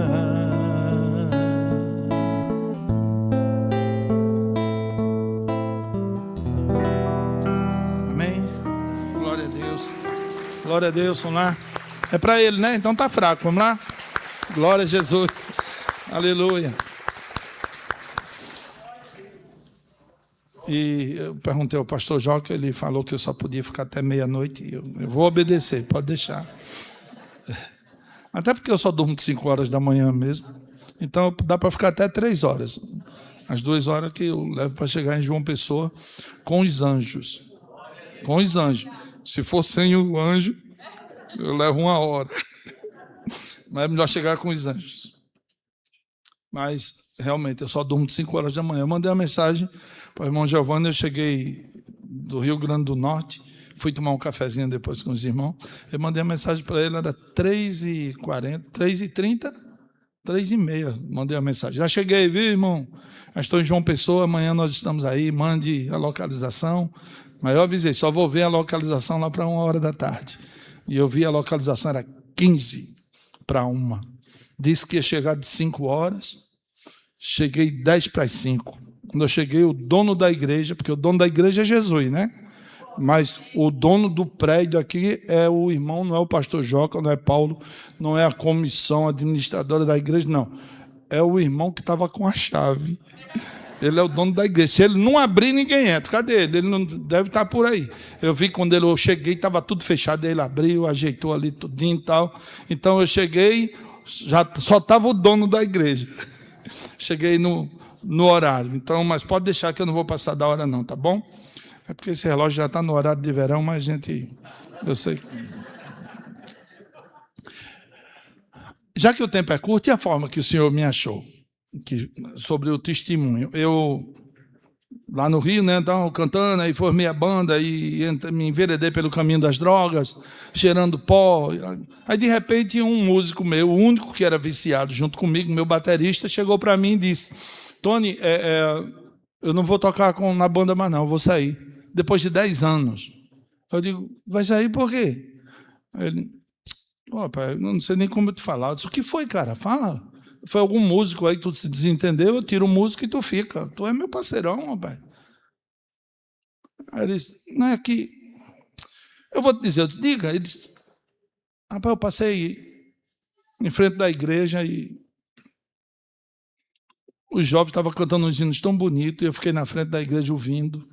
Glória a Deus, vamos lá. É para ele, né? Então tá fraco, vamos lá. Glória a Jesus. Aleluia. E eu perguntei ao pastor Joca, ele falou que eu só podia ficar até meia-noite. Eu vou obedecer, pode deixar. Até porque eu só durmo de 5 horas da manhã mesmo. Então dá para ficar até 3 horas. As 2 horas que eu levo para chegar em João Pessoa com os anjos. Com os anjos. Se for sem o anjo, eu levo 1 hora. Mas é melhor chegar com os anjos. Mas, realmente, eu só durmo de 5 horas da manhã. Eu mandei uma mensagem para o irmão Giovanni. Eu cheguei do Rio Grande do Norte. Fui tomar um cafezinho depois com os irmãos. Eu mandei uma mensagem para ele, era 3h40, 3h30, 3h30. Mandei uma mensagem. Já cheguei, viu, irmão? Já estou em João Pessoa. Amanhã nós estamos aí. Mande a localização. Mas eu avisei, só vou ver a localização lá para 1 hora da tarde. E eu vi a localização, era 4:45. Disse que ia chegar de 5 horas. Cheguei 4:50. Quando eu cheguei, o dono da igreja, porque o dono da igreja é Jesus, né? Mas o dono do prédio aqui é o irmão, não é o pastor Joca, não é Paulo, não é a comissão administradora da igreja, não. É o irmão que estava com a chave. Ele é o dono da igreja. Se ele não abrir, ninguém entra. Cadê ele? Ele não deve estar por aí. Eu vi quando eu cheguei, estava tudo fechado. Ele abriu, ajeitou ali tudinho e tal. Então eu cheguei, já só estava o dono da igreja. Cheguei no horário. Então, mas pode deixar que eu não vou passar da hora não, tá bom? É porque esse relógio já está no horário de verão, mas a gente... Eu sei. Já que o tempo é curto, e a forma que o senhor me achou? Sobre o testemunho. Eu, lá no Rio, né, estava cantando, aí formei a banda, e me enveredei pelo caminho das drogas, cheirando pó. Aí, de repente, um músico meu, o único que era viciado junto comigo, meu baterista, chegou para mim e disse: Tony, eu não vou tocar na banda mais não, eu vou sair. Depois de 10 anos. Eu digo: vai sair por quê? Ele: pai, eu não sei nem como eu te falar. Eu disse: o que foi, cara? Fala. Foi algum músico aí que tu se desentendeu, eu tiro o músico e tu fica. Tu é meu parceirão, rapaz. Aí ele disse: não é que... Eu vou te dizer, eu disse: diga. Ele disse: rapaz, eu passei em frente da igreja e os jovens estavam cantando uns hinos tão bonitos e eu fiquei na frente da igreja ouvindo.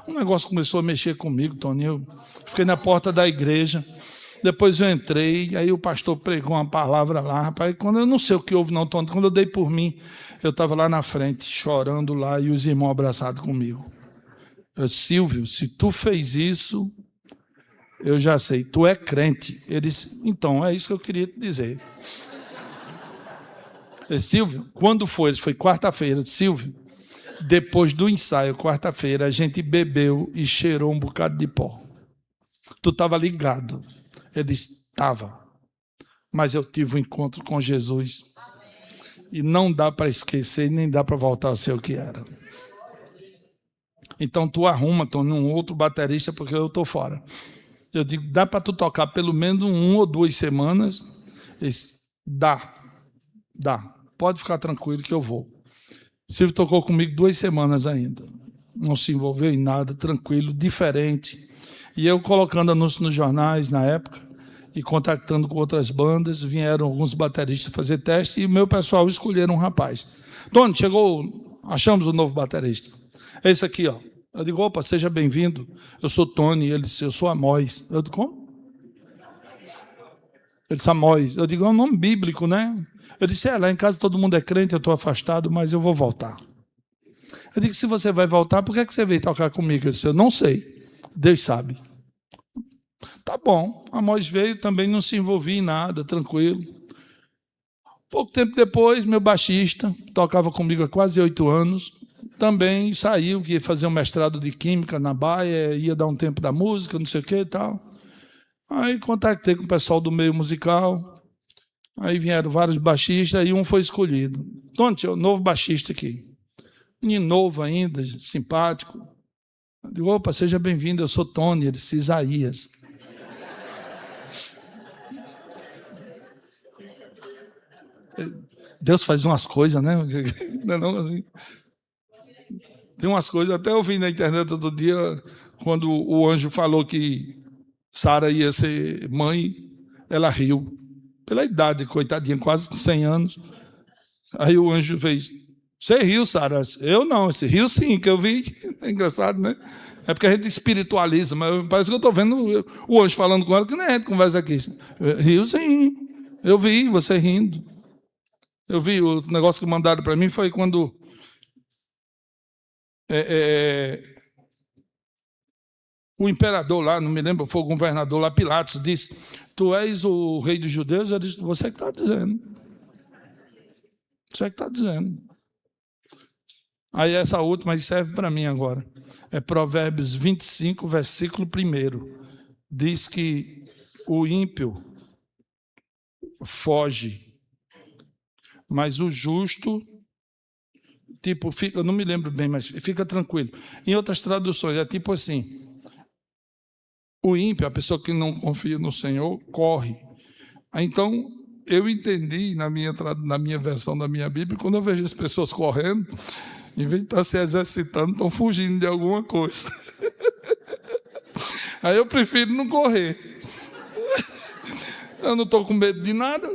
Um negócio começou a mexer comigo, Tony. Eu fiquei na porta da igreja. Depois eu entrei, aí o pastor pregou uma palavra lá, rapaz, quando eu não sei o que houve não, Tony, quando eu dei por mim, eu estava lá na frente, chorando lá, e os irmãos abraçados comigo. Eu disse: Silvio, se tu fez isso, eu já sei, tu é crente. Ele disse, então, é isso que eu queria te dizer. Eu disse, Silvio, quando foi? Ele disse, foi quarta-feira. Eu disse, Silvio, depois do ensaio, quarta-feira, a gente bebeu e cheirou um bocado de pó. Tu estava ligado? Ele disse, estava. Mas eu tive um encontro com Jesus. E não dá para esquecer, nem dá para voltar a ser o que era. Então tu arruma, Tony, um outro baterista, porque eu estou fora. Eu digo, dá para tu tocar pelo menos 1 ou 2 semanas? Disse, dá. Pode ficar tranquilo que eu vou. Silvio tocou comigo 2 semanas ainda. Não se envolveu em nada, tranquilo, diferente. E eu colocando anúncios nos jornais na época e contactando com outras bandas, vieram alguns bateristas fazer teste e o meu pessoal escolheram um rapaz. Tony, chegou, achamos o novo baterista. É esse aqui, ó. Eu digo, opa, seja bem-vindo. Eu sou Tony. Ele disse, eu sou Amós. Eu digo, como? Ele disse, Amós. Eu digo, é um nome bíblico, né? Eu disse, lá em casa todo mundo é crente, eu estou afastado, mas eu vou voltar. Eu digo, se você vai voltar, por que você veio tocar comigo? Eu disse, eu não sei. Deus sabe. Tá bom. Amós veio, também não se envolvia em nada, tranquilo. Pouco tempo depois, meu baixista, tocava comigo há quase 8 anos, também saiu, que ia fazer um mestrado de Química na Baia, ia dar um tempo da música, não sei o que e tal. Aí contactei com o pessoal do meio musical, aí vieram vários baixistas, e um foi escolhido. Tony, o novo baixista aqui. Menino novo ainda, simpático. Eu digo, opa, seja bem-vindo, eu sou Tony, ele disse, Isaías. Deus faz umas coisas, né? Não, assim. Tem umas coisas, até eu vi na internet outro dia, quando o anjo falou que Sara ia ser mãe, ela riu. Pela idade, coitadinha, quase com 100 anos. Aí o anjo fez, você riu, Sara? Eu não, esse riu sim, que eu vi. É engraçado, né? É porque a gente espiritualiza, mas parece que eu estou vendo o anjo falando com ela, que nem a gente conversa aqui. Riu sim, eu vi você rindo. Eu vi, o negócio que mandaram para mim foi quando o imperador lá, não me lembro, foi o governador lá, Pilatos, disse, tu és o rei dos judeus? Eu disse, você que está dizendo. Você que está dizendo. Aí essa última serve para mim agora. É Provérbios 25, versículo 1. Diz que o ímpio foge, mas o justo, tipo, fica, eu não me lembro bem, mas fica tranquilo. Em outras traduções, é tipo assim, o ímpio, a pessoa que não confia no Senhor, corre. Então, eu entendi na minha versão da minha Bíblia, quando eu vejo as pessoas correndo, em vez de estar se exercitando, estão fugindo de alguma coisa. Aí eu prefiro não correr. Eu não estou com medo de nada.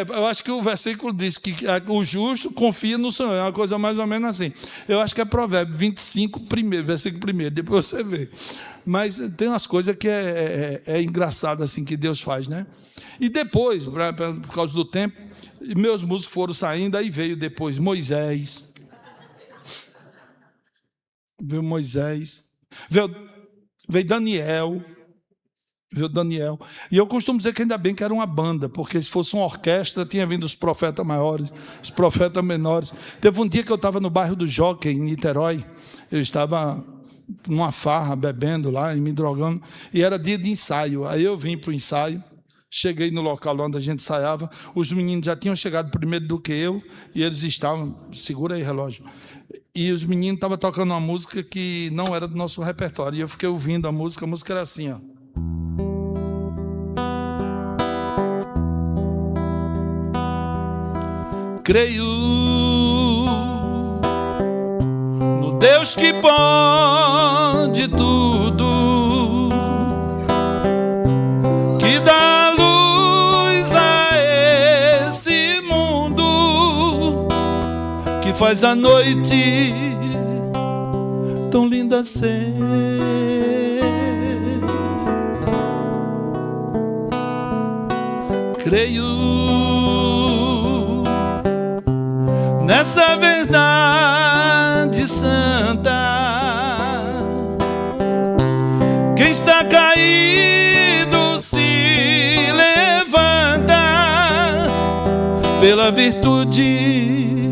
Eu acho que o versículo diz que o justo confia no Senhor. É uma coisa mais ou menos assim. Eu acho que é Provérbios 25, versículo 1. Depois você vê. Mas tem umas coisas que é engraçado assim que Deus faz, né? E depois, por causa do tempo, meus músicos foram saindo, aí veio depois Moisés. Veio Moisés. Veio Daniel. Viu, Daniel? E eu costumo dizer que ainda bem que era uma banda, porque se fosse uma orquestra, tinha vindo os profetas maiores, os profetas menores. Teve um dia que eu estava no bairro do Jockey, em Niterói, eu estava numa farra, bebendo lá e me drogando, e era dia de ensaio. Aí eu vim para o ensaio, cheguei no local onde a gente ensaiava, os meninos já tinham chegado primeiro do que eu, e eles estavam, segura aí relógio, e os meninos estavam tocando uma música que não era do nosso repertório, e eu fiquei ouvindo a música era assim, ó. Creio no Deus que pode tudo, que dá luz a esse mundo, que faz a noite tão linda ser. Creio nessa verdade santa, quem está caído pela virtude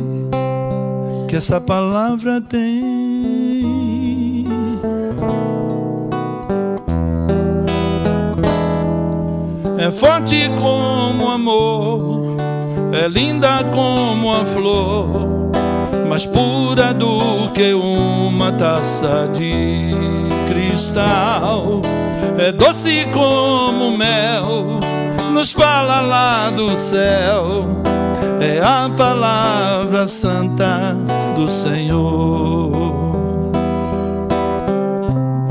que essa palavra tem. É forte como o amor, é linda como a flor, mais pura do que uma taça de cristal. É doce como mel, nos fala lá do céu. É a palavra santa do Senhor.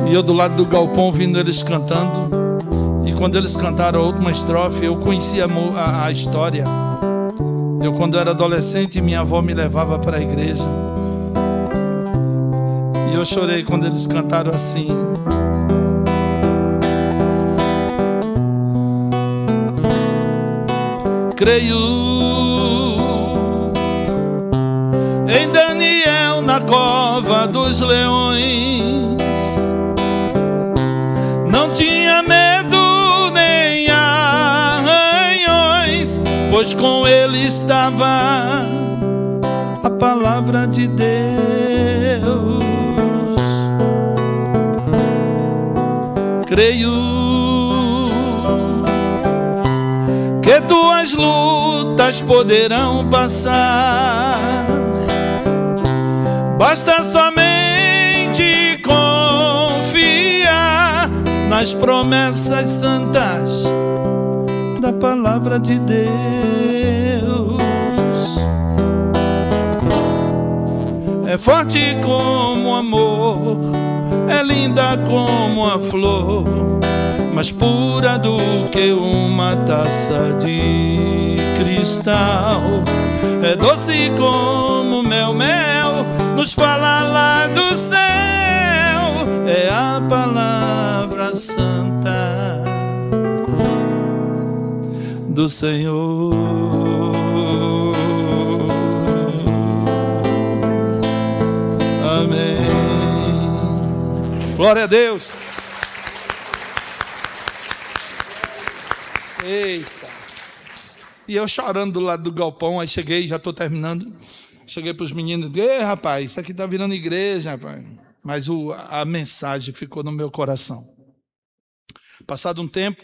E eu do lado do galpão ouvindo eles cantando. E quando eles cantaram a última estrofe, eu conhecia a história. Eu, quando era adolescente, minha avó me levava para a igreja. E eu chorei quando eles cantaram assim: creio em Daniel na cova dos leões, não tinha medo nem arranhões, pois com ele estava a palavra de Deus. Creio que tuas lutas poderão passar, basta somente confiar nas promessas santas da palavra de Deus. É forte como o amor, é linda como a flor, mais pura do que uma taça de cristal. É doce como mel, mel, nos fala lá do céu. É a palavra santa do Senhor. Amém. Glória a Deus. Eita. E eu chorando do lado do galpão, aí cheguei, já estou terminando. Cheguei para os meninos e disse: ei, rapaz, isso aqui está virando igreja, rapaz. Mas a mensagem ficou no meu coração. Passado um tempo,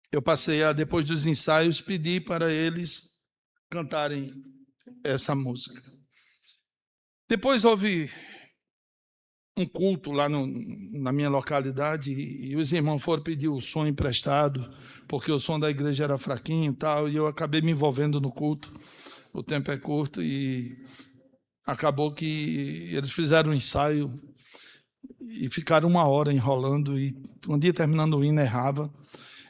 eu passei a, depois dos ensaios, pedir para eles cantarem essa música. Depois houve um culto lá na minha localidade e os irmãos foram pedir o som emprestado, porque o som da igreja era fraquinho e tal, e eu acabei me envolvendo no culto. O tempo é curto e acabou que eles fizeram um ensaio e ficaram 1 hora enrolando, e um dia terminando o hino errava,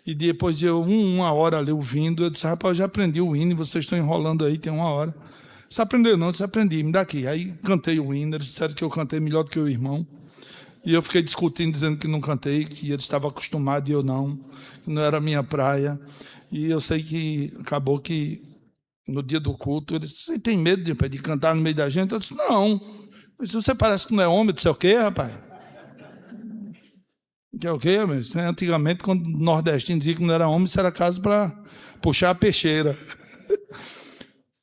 e depois de eu 1 hora ali ouvindo, eu disse: rapaz, eu já aprendi o hino e vocês estão enrolando aí, tem 1 hora. Você aprendeu? Não, você aprendi, me dá aqui. Aí cantei o hino, eles disseram que eu cantei melhor do que o irmão. E eu fiquei discutindo, dizendo que não cantei, que eles estavam acostumados e eu não, que não era a minha praia. E eu sei que acabou que no dia do culto, eles disse: você tem medo de cantar no meio da gente? Eu disse: não. Eu disse: você parece que não é homem, disse: é o quê, rapaz? Que é o quê? Mas, antigamente, quando o nordestino dizia que não era homem, isso era caso para puxar a peixeira.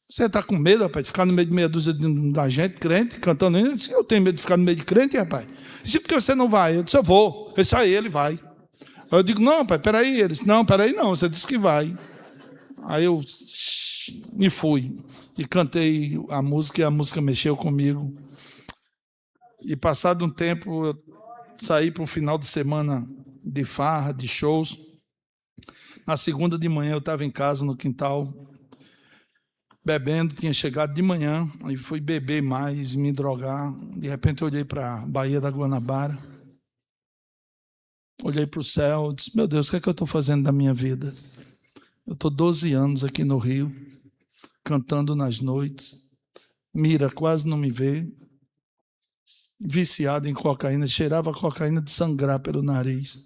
Você está com medo, rapaz, de ficar no meio de meia dúzia da gente, crente, cantando isso? Eu disse: eu tenho medo de ficar no meio de crente, rapaz. Eu disse: por que você não vai? Eu disse: eu vou. Esse aí, ele vai. Aí eu digo: não, rapaz, peraí. Ele disse: não, peraí não, você disse que vai. Aí eu me fui e cantei a música, e a música mexeu comigo. E passado um tempo, eu saí para um final de semana de farra, de shows. Na segunda de manhã eu estava em casa, no quintal, bebendo, tinha chegado de manhã, aí fui beber mais, me drogar. De repente eu olhei para a Baía da Guanabara, olhei para o céu, disse: meu Deus, o que é que eu estou fazendo da minha vida? Eu estou 12 anos aqui no Rio, cantando nas noites, Mira quase não me vê, viciado em cocaína, cheirava cocaína de sangrar pelo nariz.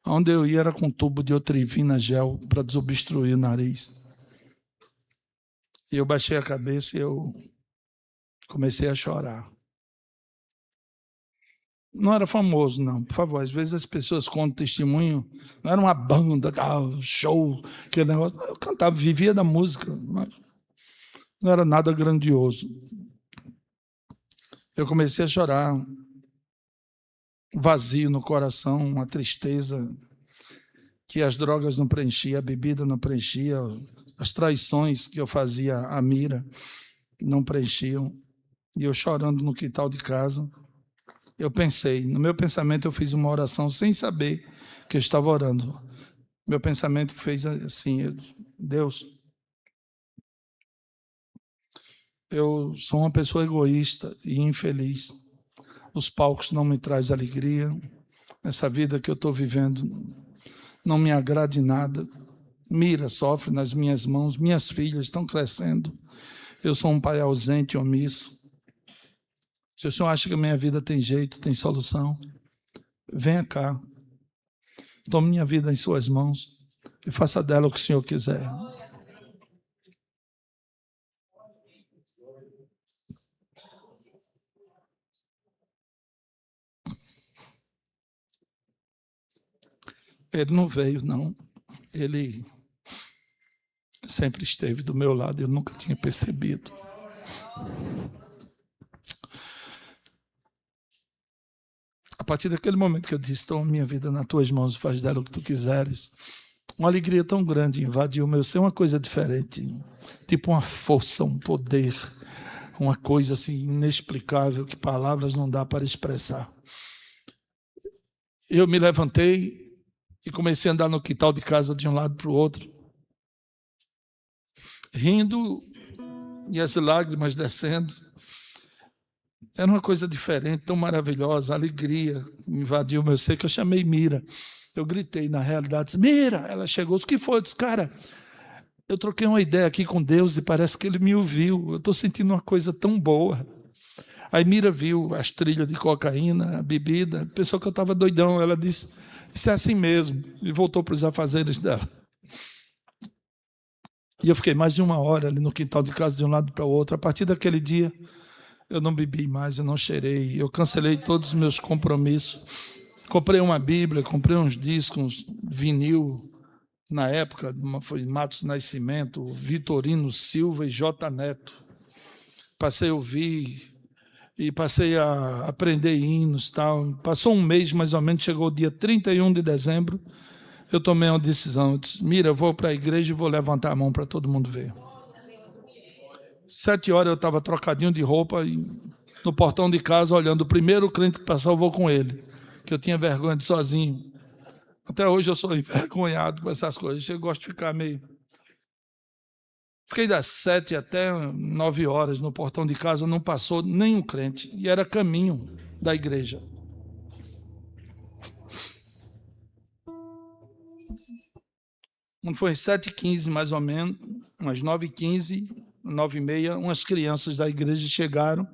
Onde eu ia era com um tubo de Otrivina gel para desobstruir o nariz. E eu baixei a cabeça e eu comecei a chorar. Não era famoso, não, por favor. Às vezes as pessoas contam testemunho, não era uma banda, show, aquele negócio. Eu cantava, vivia da música, mas não era nada grandioso. Eu comecei a chorar, vazio no coração, uma tristeza que as drogas não preenchiam, a bebida não preenchia, as traições que eu fazia à Mira não preenchiam. E eu chorando no quintal de casa, eu pensei, no meu pensamento eu fiz uma oração sem saber que eu estava orando. Meu pensamento fez assim, Deus, eu sou uma pessoa egoísta e infeliz. Os palcos não me trazem alegria. Essa vida que eu estou vivendo não me agrada nada. Mira sofre nas minhas mãos, minhas filhas estão crescendo. Eu sou um pai ausente, omisso. Se o senhor acha que a minha vida tem jeito, tem solução, venha cá. Tome minha vida em suas mãos e faça dela o que o senhor quiser. Ele não veio, não. Ele sempre esteve do meu lado, eu nunca tinha percebido. A partir daquele momento que eu disse, toma minha vida nas tuas mãos e faz dela o que tu quiseres, uma alegria tão grande invadiu o meu ser, uma coisa diferente, tipo uma força, um poder, uma coisa assim inexplicável que palavras não dá para expressar. Eu me levantei e comecei a andar no quintal de casa de um lado para o outro, rindo e as lágrimas descendo. Era uma coisa diferente, tão maravilhosa, a alegria invadiu o meu ser, que eu chamei Mira. Eu gritei, na realidade, disse, Mira, ela chegou, o que foi? Eu disse, cara, eu troquei uma ideia aqui com Deus e parece que Ele me ouviu, eu estou sentindo uma coisa tão boa. Aí Mira viu as trilhas de cocaína, a bebida, pensou que eu estava doidão, ela disse, isso é assim mesmo, e voltou para os afazeres dela. E eu fiquei mais de uma hora ali no quintal de casa, de um lado para o outro. A partir daquele dia, eu não bebi mais, eu não cheirei, eu cancelei todos os meus compromissos. Comprei uma Bíblia, comprei uns discos, vinil, na época, foi Matos Nascimento, Vitorino Silva e J. Neto. Passei a ouvir e passei a aprender hinos. Tal. Passou um mês, mais ou menos, chegou o dia 31 de dezembro, eu tomei uma decisão. Eu disse, Mira, eu vou para a igreja e vou levantar a mão para todo mundo ver. 7 horas eu estava trocadinho de roupa e no portão de casa, olhando o primeiro crente que passar, eu vou com ele, que eu tinha vergonha de ir sozinho. Até hoje eu sou envergonhado com essas coisas, eu gosto de ficar meio... Fiquei das 7 até 9 horas no portão de casa, não passou nenhum crente, e era caminho da igreja. Quando foi 7h15, mais ou menos, umas 9h15, 9h30, umas crianças da igreja chegaram,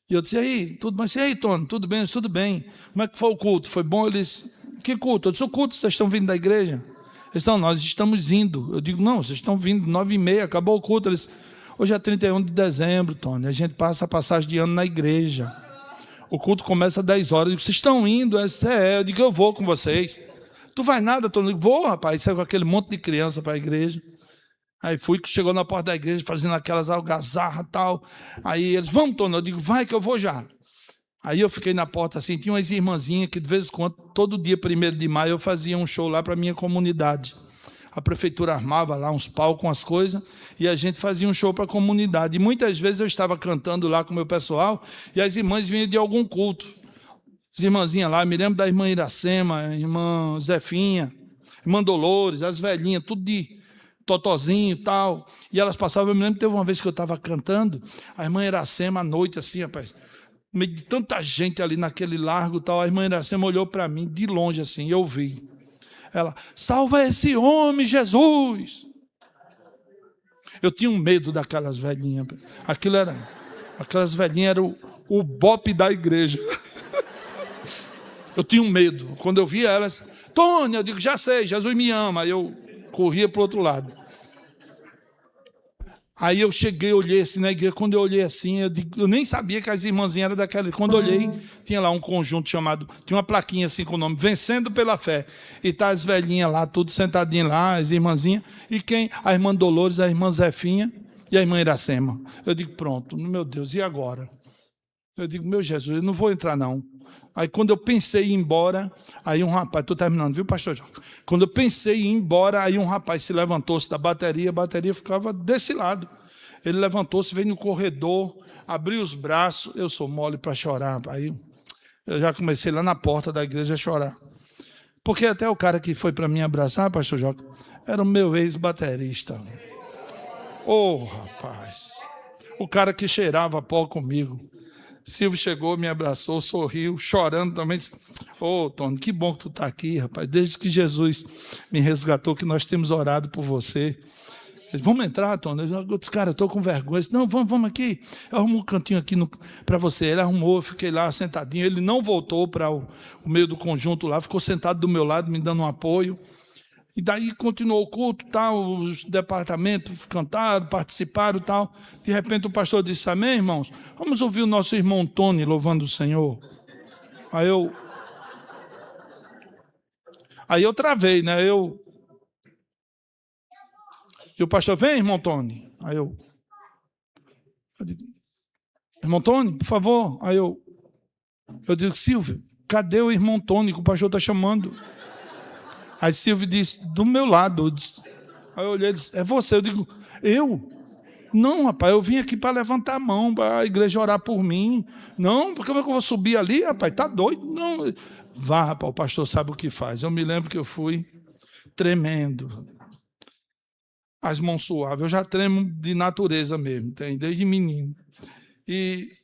e eu disse, e aí, Tony, tudo bem? Tudo bem. Como é que foi o culto? Foi bom? Eles, que culto? Eu disse, o culto, vocês estão vindo da igreja? Eles não, nós estamos indo. Eu digo, não, vocês estão vindo, 9h30, acabou o culto. Eles, hoje é 31 de dezembro, Tony, a gente passa a passagem de ano na igreja. O culto começa às 10 horas. Eu digo, vocês estão indo? Eu digo, eu vou com vocês. Tu vai nada, Tony? Eu digo, vou, rapaz. Saiu com aquele monte de criança para a igreja. Aí fui, chegou na porta da igreja, fazendo aquelas algazarras e tal. Aí eles, vamos, Tony. Eu digo, vai que eu vou já. Aí eu fiquei na porta assim, tinha umas irmãzinhas que de vez em quando, todo dia 1º de maio, eu fazia um show lá para a minha comunidade. A prefeitura armava lá uns palcos, umas coisas, e a gente fazia um show para a comunidade. E muitas vezes eu estava cantando lá com o meu pessoal, e as irmãs vinham de algum culto. As irmãzinhas lá, me lembro da irmã Iracema, a irmã Zefinha, irmã Dolores, as velhinhas, tudo de totozinho e tal. E elas passavam, eu me lembro que teve uma vez que eu estava cantando, a irmã Iracema à noite, assim, rapaz, no meio de tanta gente ali naquele largo e tal, a irmã Iracema olhou para mim de longe assim, eu vi. Ela, salva esse homem, Jesus! Eu tinha um medo daquelas velhinhas. Aquelas velhinhas eram o bope da igreja. Eu tinha um medo. Quando eu via elas, Tony, eu digo, já sei, Jesus me ama. Aí eu corria para o outro lado. Aí eu cheguei, olhei assim na igreja. Quando eu olhei assim, eu nem sabia que as irmãzinhas eram daquela. Quando eu olhei, tinha lá um conjunto chamado... Tinha uma plaquinha assim com o nome Vencendo pela Fé. E tá as velhinhas lá, tudo sentadinhas lá, as irmãzinhas. E quem? A irmã Dolores, a irmã Zefinha e a irmã Iracema. Eu digo, pronto, meu Deus, e agora? Eu digo, meu Jesus, eu não vou entrar não. Aí quando eu pensei em ir embora, aí um rapaz, estou terminando, viu, pastor João? Quando eu pensei em ir embora, aí um rapaz se levantou-se da bateria, a bateria ficava desse lado. Ele levantou-se, veio no corredor, abriu os braços, eu sou mole para chorar. Aí eu já comecei lá na porta da igreja a chorar. Porque até o cara que foi para mim abraçar, pastor João, era o meu ex-baterista. Ô, rapaz, o cara que cheirava pó comigo. Silvio chegou, me abraçou, sorriu, chorando também. Ô, Tony, que bom que tu está aqui, rapaz. Desde que Jesus me resgatou, que nós temos orado por você. Ele, vamos entrar, Tony? Eu disse, cara, eu estou com vergonha. Disse, não, vamos aqui. Eu arrumo um cantinho aqui para você. Ele arrumou, eu fiquei lá sentadinho. Ele não voltou para o meio do conjunto lá, ficou sentado do meu lado, me dando um apoio. E daí continuou o culto, tal, os departamentos cantaram, participaram, tal. De repente o pastor disse, amém, irmãos? Vamos ouvir o nosso irmão Tony louvando o Senhor. Aí eu travei, né? E o pastor, vem, irmão Tony. Aí eu digo, irmão Tony, por favor. Aí eu digo, Silvio, cadê o irmão Tony que o pastor está chamando? Aí Silvio disse, do meu lado. Aí eu olhei e disse, é você? Eu digo, eu? Não, rapaz, eu vim aqui para levantar a mão, para a igreja orar por mim. Não, porque como é que eu vou subir ali, rapaz? Está doido? Não. Vá, rapaz, o pastor sabe o que faz. Eu me lembro que eu fui tremendo. As mãos suaves. Eu já tremo de natureza mesmo, tem, desde menino. E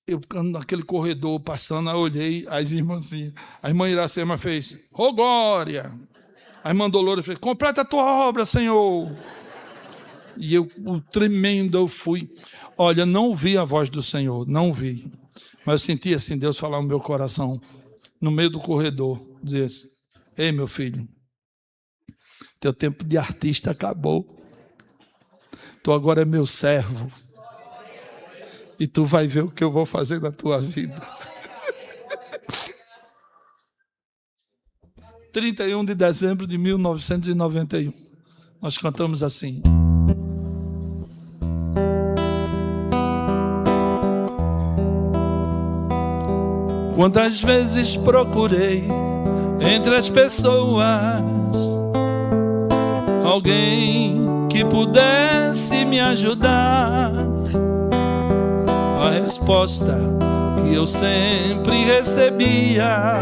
eu, naquele corredor, passando, eu olhei as irmãzinhas. A irmã Iracema fez, ô glória! A irmã Dolores fez, completa a tua obra, Senhor! E eu, tremendo, eu fui. Olha, não ouvi a voz do Senhor, não ouvi. Mas eu senti assim, Deus falar no meu coração, no meio do corredor, dizer assim, ei, meu filho, teu tempo de artista acabou. Tu agora é meu servo. E tu vai ver o que eu vou fazer na tua vida. 31 de dezembro de 1991. Nós cantamos assim. Quantas vezes procurei entre as pessoas alguém que pudesse me ajudar. A resposta que eu sempre recebia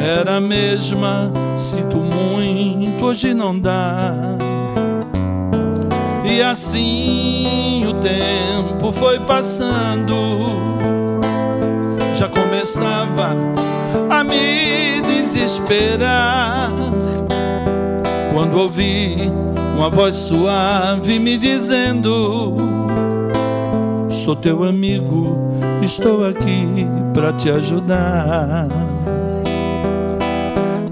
era a mesma, sinto muito, hoje não dá. E assim o tempo foi passando, já começava a me desesperar, quando ouvi uma voz suave me dizendo, sou teu amigo, estou aqui para te ajudar.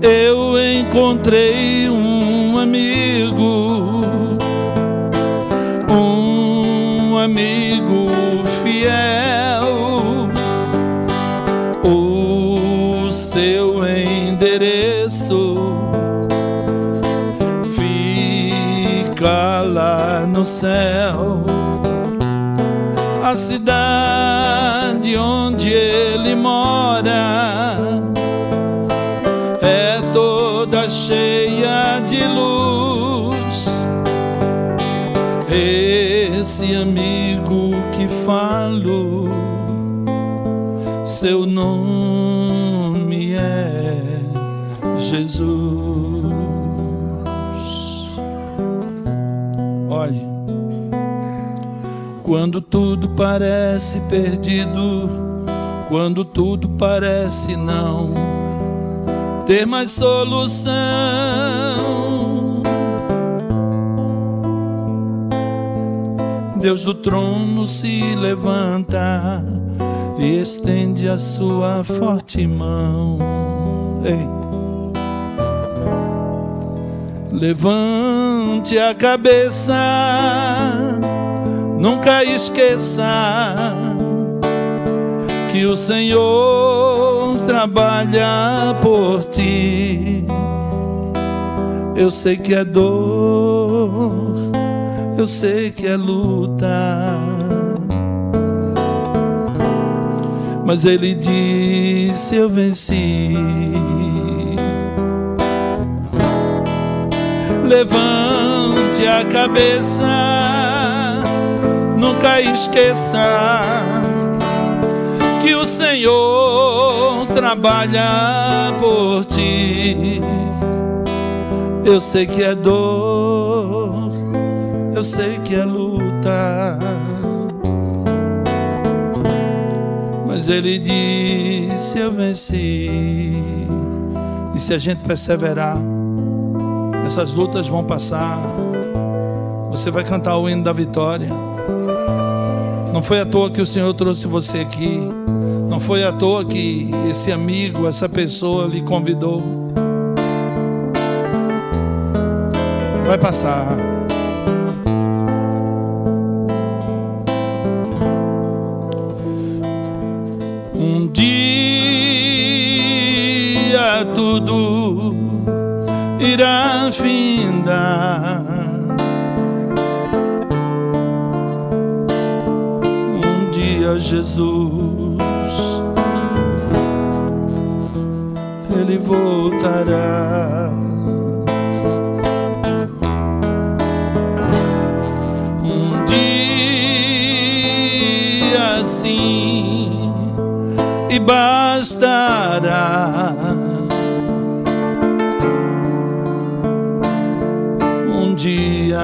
Eu encontrei um amigo fiel. O seu endereço fica lá no céu. A cidade onde ele mora é toda cheia de luz. Esse amigo que falo, seu nome é Jesus. Olhe, quando tudo parece perdido, quando tudo parece não ter mais solução, Deus do trono se levanta e estende a sua forte mão. Ei. Levante a cabeça, nunca esqueça que o Senhor trabalha por ti. Eu sei que é dor, eu sei que é luta, mas Ele disse: eu venci. Levante a cabeça, nunca esqueça que o Senhor trabalha por ti. Eu sei que é dor, eu sei que é luta, mas Ele disse: eu venci. E se a gente perseverar, essas lutas vão passar. Você vai cantar o hino da vitória. Não foi à toa que o Senhor trouxe você aqui. Não foi à toa que esse amigo, essa pessoa lhe convidou. Vai passar. Um dia tudo irá findar. Um dia Jesus, Ele voltará. Um dia sim, e bastará. Um dia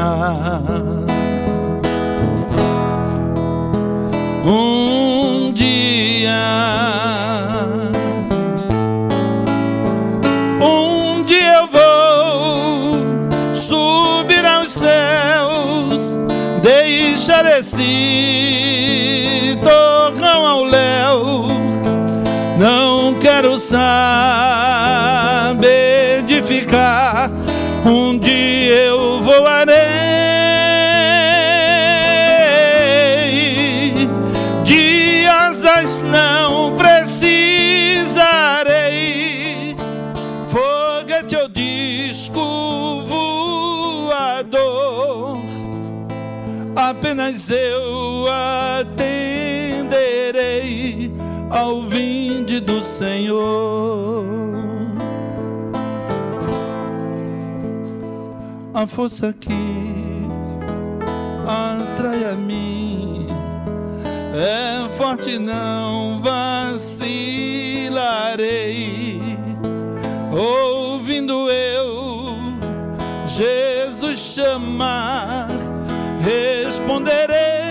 eu vou subir aos céus, deixar esse torrão ao léu. Não quero saber de ficar. Um dia eu voarei, de asas não precisarei, foguete ou disco voador, apenas eu atenderei ao vinde do Senhor. A força que atrai a mim é forte, não vacilarei. Ouvindo eu Jesus chamar, responderei.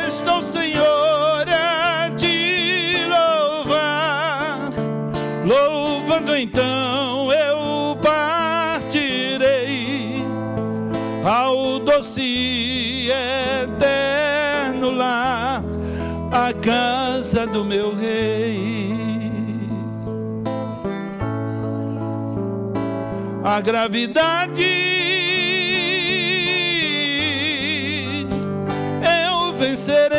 Estou, Senhor, a te louvar. Louvando então eu partirei ao doce e eterno lar, a casa do meu Rei. A gravidade eu vencerei,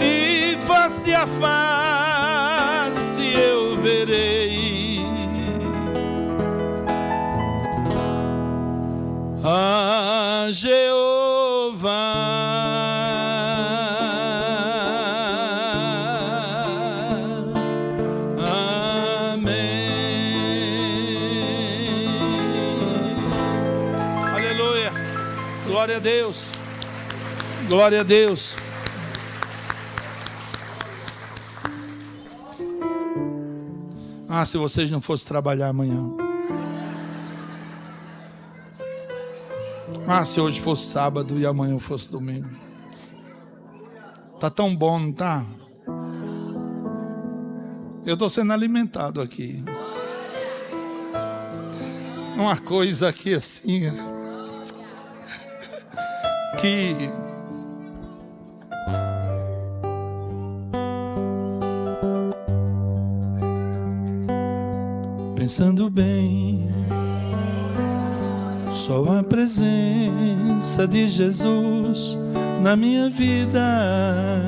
e face a face eu verei a Jeová. Glória a Deus, glória a Deus. Ah, se vocês não fossem trabalhar amanhã. Ah, se hoje fosse sábado e amanhã fosse domingo. Tá tão bom, não tá? Eu estou sendo alimentado aqui. Uma coisa aqui assim, que pensando bem, só a presença de Jesus na minha vida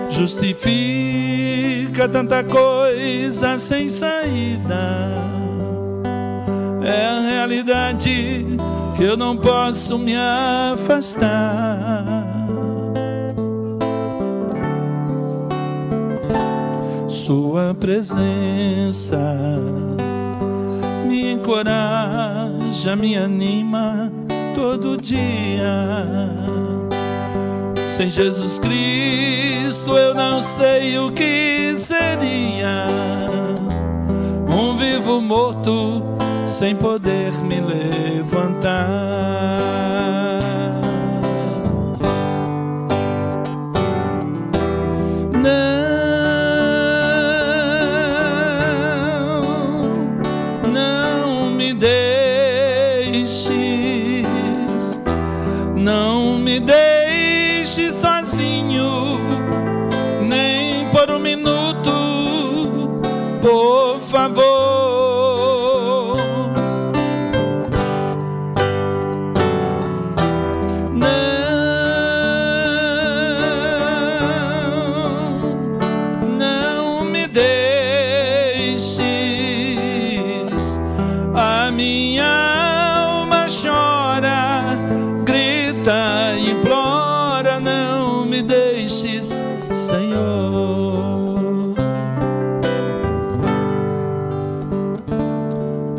justifica tanta coisa sem saída. É a realidade que eu não posso me afastar. Sua presença me encoraja, me anima todo dia. Sem Jesus Cristo eu não sei o que seria. Um vivo morto sem poder me levantar. Não me deixes, não me deixes sozinho, nem por um minuto, por favor.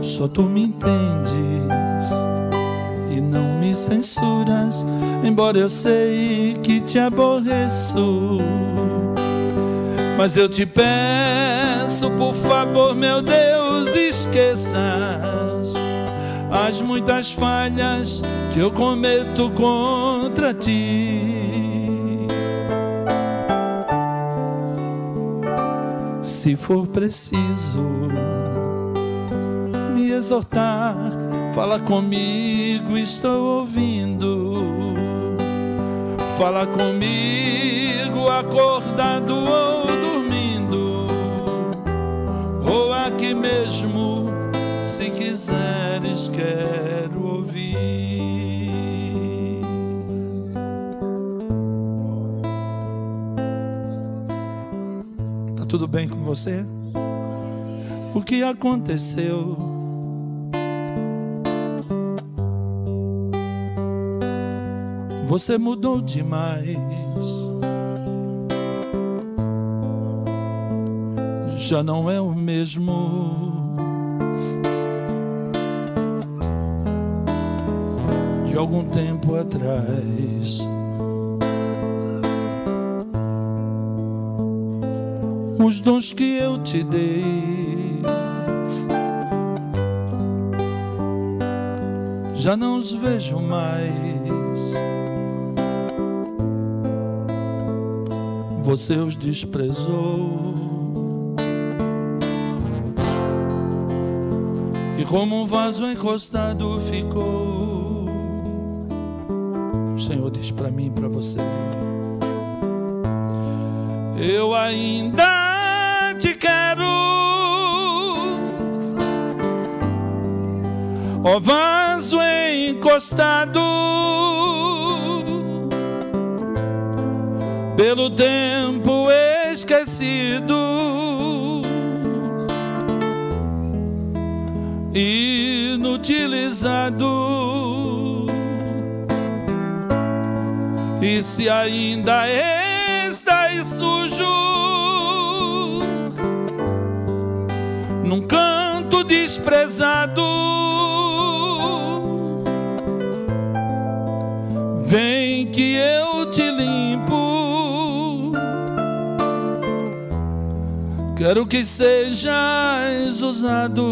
Só tu me entendes e não me censuras, embora eu sei que te aborreço. Mas eu te peço, por favor, meu Deus, esqueças as muitas falhas que eu cometo contra ti. Se for preciso me exortar, fala comigo, estou ouvindo. Fala comigo, acordado ou dormindo, ou aqui mesmo, se quiseres, quero ouvir. Tá tudo bem com você? O que aconteceu? Você mudou demais. Já não é o mesmo de algum tempo atrás. Os dons que eu te dei já não os vejo mais. Você os desprezou, e como um vaso encostado ficou. O Senhor diz para mim e para você: eu ainda te quero, ó vaso encostado pelo tempo esquecido, inutilizado. E se ainda estás sujo num canto desprezado, vem que eu te limpo. Quero que sejas usado.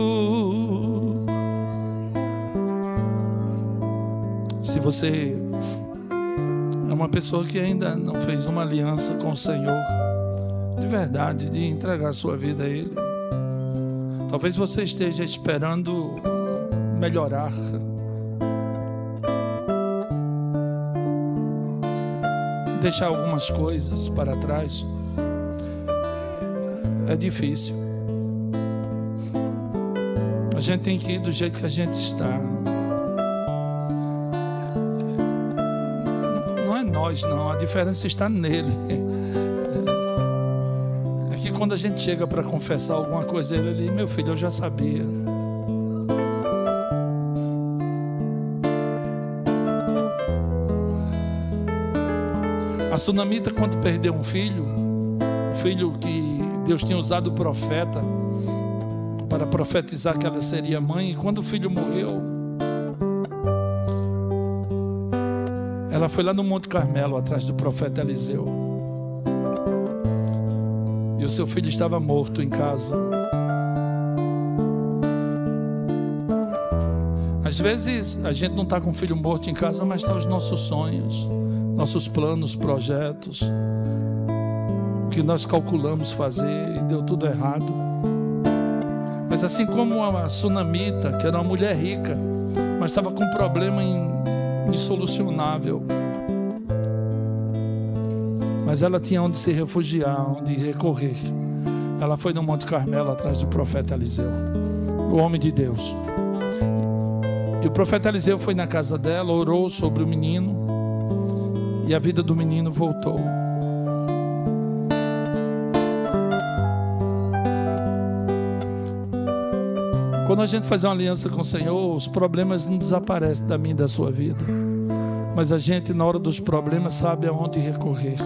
Se você é uma pessoa que ainda não fez uma aliança com o Senhor, de verdade, de entregar a sua vida a Ele, talvez você esteja esperando melhorar, deixar algumas coisas para trás. É difícil. A gente tem que ir do jeito que a gente está. Não é nós, não. A diferença está nele. É que quando a gente chega para confessar alguma coisa, ele diz: meu filho, eu já sabia. A sunamita, quando perdeu um filho que Deus tinha usado o profeta para profetizar que ela seria mãe, e quando o filho morreu, ela foi lá no Monte Carmelo, atrás do profeta Eliseu, e o seu filho estava morto em casa. Às vezes a gente não está com o filho morto em casa, mas está os nossos sonhos, nossos planos, projetos, o que nós calculamos fazer e deu tudo errado. Mas assim como a sunamita, que era uma mulher rica, mas estava com um problema insolucionável, mas ela tinha onde se refugiar, onde recorrer. Ela foi no Monte Carmelo atrás do profeta Eliseu, o homem de Deus. E o profeta Eliseu foi na casa dela, orou sobre o menino, e a vida do menino voltou. Quando a gente faz uma aliança com o Senhor, os problemas não desaparecem da minha e da sua vida, mas a gente, na hora dos problemas, sabe aonde recorrer,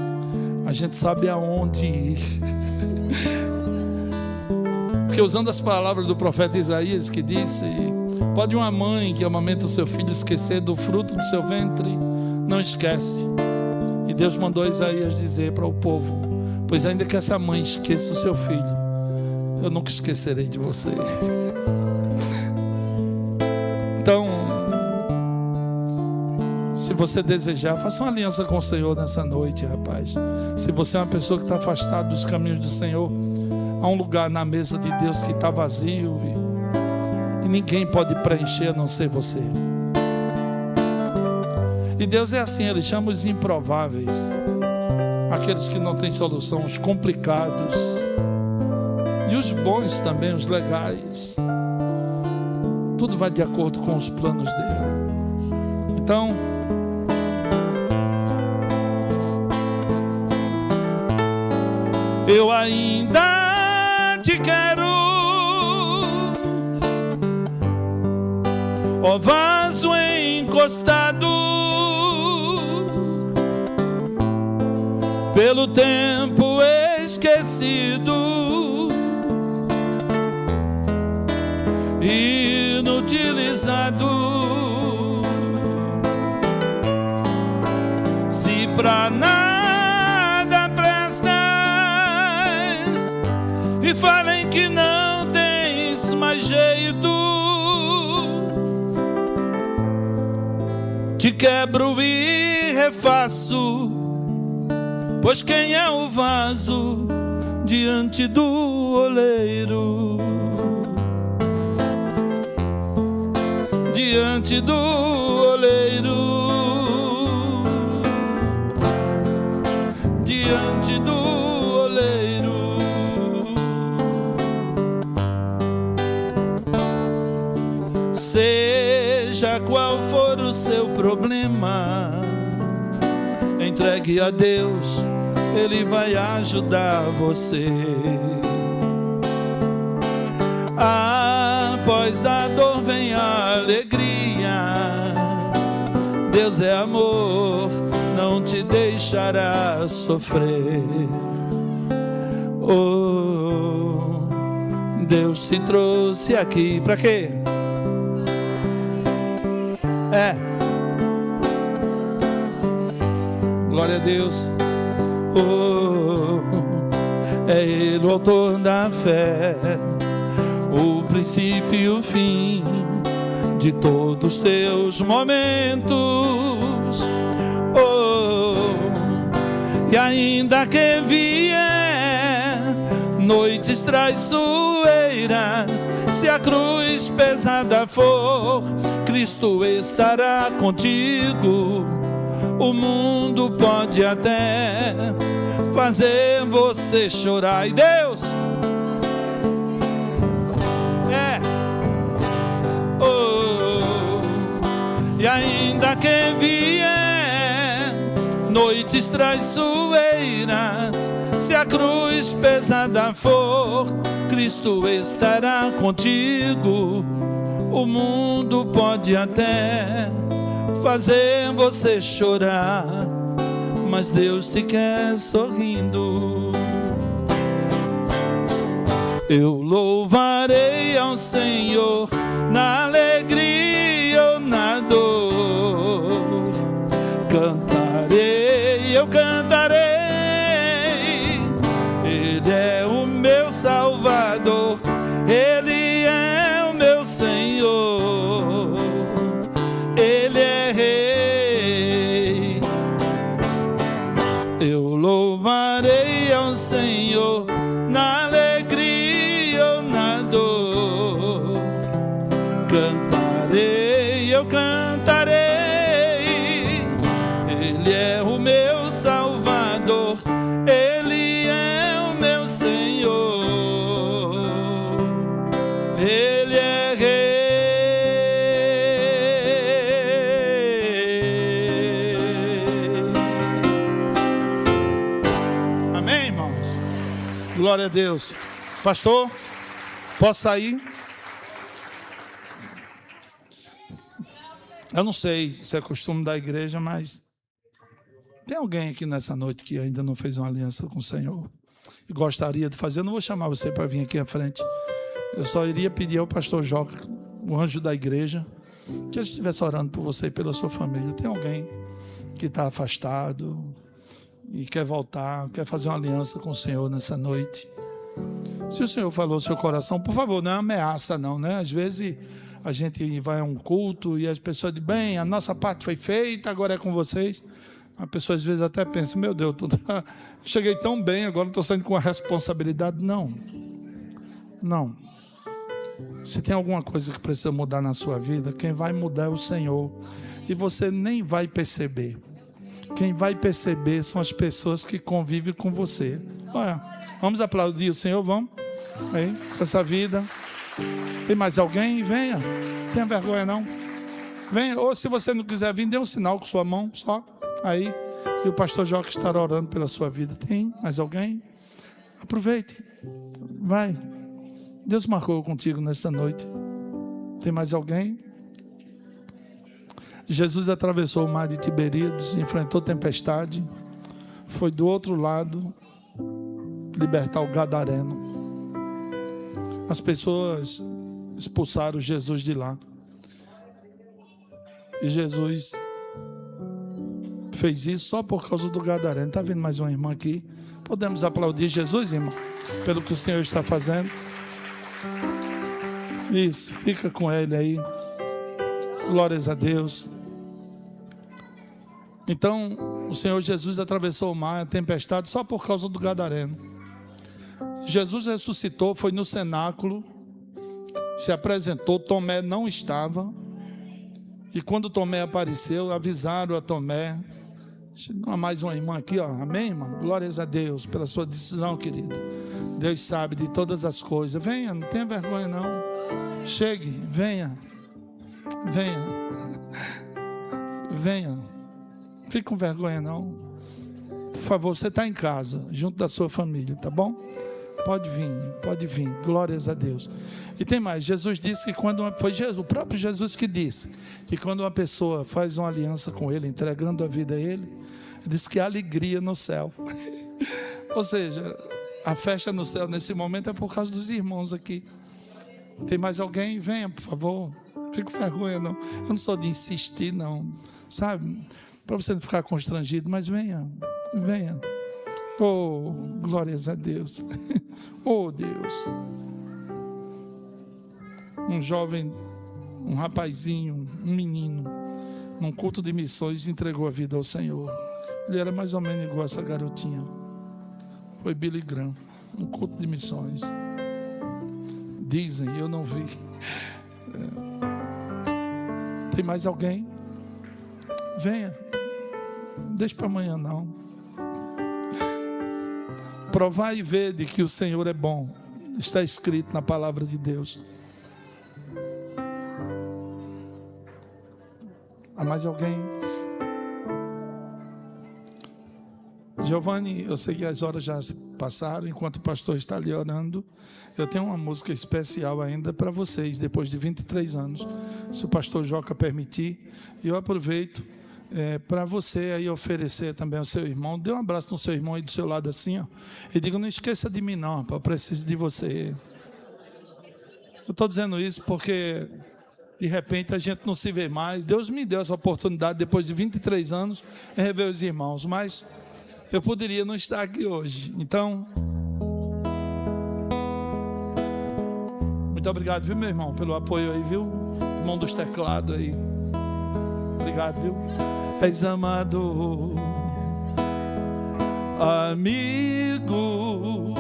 a gente sabe aonde ir. Porque usando as palavras do profeta Isaías, que disse: pode uma mãe que amamenta o seu filho esquecer do fruto do seu ventre? Não esquece. E Deus mandou Isaías dizer para o povo: pois ainda que essa mãe esqueça o seu filho, eu nunca esquecerei de você. Então, se você desejar, faça uma aliança com o Senhor nessa noite, rapaz. Se você é uma pessoa que está afastada dos caminhos do Senhor, há um lugar na mesa de Deus que está vazio e ninguém pode preencher a não ser você. E Deus é assim, Ele chama os improváveis, aqueles que não têm solução, os complicados, e os bons também, os legais. Tudo vai de acordo com os planos dele. Então, eu ainda te quero, ó vaso encostado pelo tempo esquecido, inutilizado. Se pra nada prestas e falem que não tens mais jeito, te quebro e refaço, pois quem é o vaso diante do oleiro? Diante do oleiro, diante do oleiro. Seja qual for o seu problema, entregue a Deus, Ele vai ajudar você. Após a dor vem a alegria. Deus é amor, não te deixará sofrer. Oh, Deus te trouxe aqui para quê? Glória a Deus. Oh, é Ele o autor da fé, o princípio e o fim de todos os teus momentos. Oh, e ainda que vier noites traiçoeiras, se a cruz pesada for, Cristo estará contigo. O mundo pode até fazer você chorar, e Deus que vier, noites traiçoeiras, se a cruz pesada for, Cristo estará contigo. O mundo pode até fazer você chorar, mas Deus te quer sorrindo. Eu louvarei ao Senhor na alegria ou na dor. Cantarei, eu cantarei. Ele é o meu Salvador, Ele é o meu Senhor, Ele é Rei. Eu louvarei ao Senhor na alegria ou na dor. Cantarei, eu cantarei. Ele é o meu Salvador, Ele é o meu Senhor, Ele é Rei. Amém, irmãos? Glória a Deus. Pastor, posso sair? Eu não sei se é costume da igreja, mas tem alguém aqui nessa noite que ainda não fez uma aliança com o Senhor e gostaria de fazer? Eu não vou chamar você para vir aqui à frente. Eu só iria pedir ao pastor Joca, o anjo da igreja, que ele estivesse orando por você e pela sua família. Tem alguém que está afastado e quer voltar, quer fazer uma aliança com o Senhor nessa noite? Se o Senhor falou no seu coração, por favor, não é ameaça não, né? Às vezes a gente vai a um culto e as pessoas dizem, bem, a nossa parte foi feita, agora é com vocês. A pessoa às vezes até pensa, meu Deus, eu cheguei tão bem, agora estou saindo com a responsabilidade. Não, não. Se tem alguma coisa que precisa mudar na sua vida, quem vai mudar é o Senhor. E você nem vai perceber. Quem vai perceber são as pessoas que convivem com você. Olha, vamos aplaudir o Senhor, vamos? Aí, com essa vida. Tem mais alguém? Venha. Não tenha vergonha não. Venha. Ou se você não quiser vir, dê um sinal com sua mão só. Aí. E o pastor Joca estará orando pela sua vida. Tem mais alguém? Aproveite. Vai. Deus marcou contigo nesta noite. Tem mais alguém? Jesus atravessou o mar de Tiberíades, enfrentou tempestade, foi do outro lado libertar o gadareno. As pessoas expulsaram Jesus de lá. E Jesus fez isso só por causa do gadareno. Está vendo mais uma irmã aqui? Podemos aplaudir Jesus, irmão, pelo que o Senhor está fazendo. Isso, fica com ele aí. Glórias a Deus. Então, o Senhor Jesus atravessou o mar, a tempestade, só por causa do gadareno. Jesus ressuscitou, foi no cenáculo, se apresentou, Tomé não estava. E quando Tomé apareceu, avisaram a Tomé. Mais uma irmã aqui, ó. Amém, irmã? Glórias a Deus pela sua decisão, querida. Deus sabe de todas as coisas. Venha, não tenha vergonha não. Chegue, venha. Venha. Venha. Fique com vergonha não. Por favor, você está em casa, junto da sua família, tá bom? Pode vir, glórias a Deus. E tem mais, Jesus disse que quando foi Jesus, o próprio Jesus que disse que quando uma pessoa faz uma aliança com ele, entregando a vida a ele, diz que há alegria no céu. Ou seja, a festa no céu nesse momento é por causa dos irmãos aqui. Tem mais alguém? Venha, por favor. Fique com vergonha não. Eu não sou de insistir não, sabe? Para você não ficar constrangido, mas venha. Oh, glórias a Deus. Oh, Deus. Um jovem, um rapazinho, um menino, num culto de missões, entregou a vida ao Senhor. Ele era mais ou menos igual essa garotinha. Foi Billy Graham, um culto de missões. Dizem, eu não vi. Tem mais alguém? Venha. Não deixe para amanhã não. Provar e ver de que o Senhor é bom. Está escrito na palavra de Deus. Há mais alguém? Giovanni, eu sei que as horas já se passaram, enquanto o pastor está ali orando. Eu tenho uma música especial ainda para vocês, depois de 23 anos, se o pastor Joca permitir. E eu aproveito para você aí oferecer também ao seu irmão. Dê um abraço no seu irmão aí do seu lado assim, ó, e diga: não esqueça de mim não, eu preciso de você. Eu estou dizendo isso porque de repente a gente não se vê mais. Deus me deu essa oportunidade depois de 23 anos de rever os irmãos, mas eu poderia não estar aqui hoje. Então, muito obrigado, viu, meu irmão, pelo apoio aí, viu? Irmão dos teclados aí. Obrigado, viu? És amado, amigo,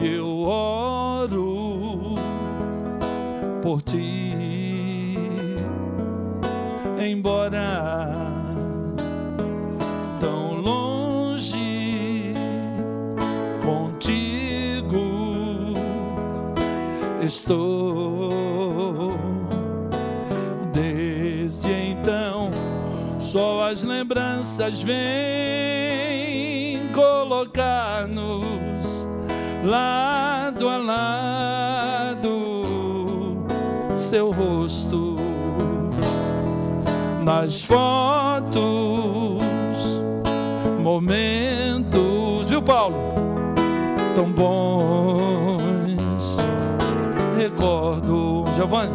e eu oro por ti, embora tão longe, contigo estou. Desde então, só as lembranças vêm colocar-nos lado a lado, seu rosto nas fotos, momentos, viu, Paulo? Tão bons, recordo, Giovanni,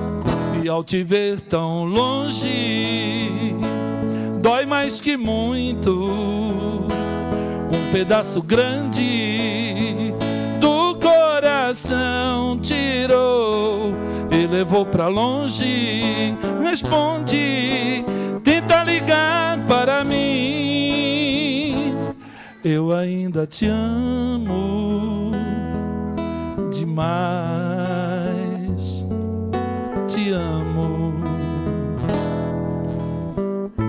e ao te ver tão longe, dói mais que muito, um pedaço grande do coração tirou e levou pra longe. Responde, tenta ligar para mim, eu ainda te amo demais, te amo.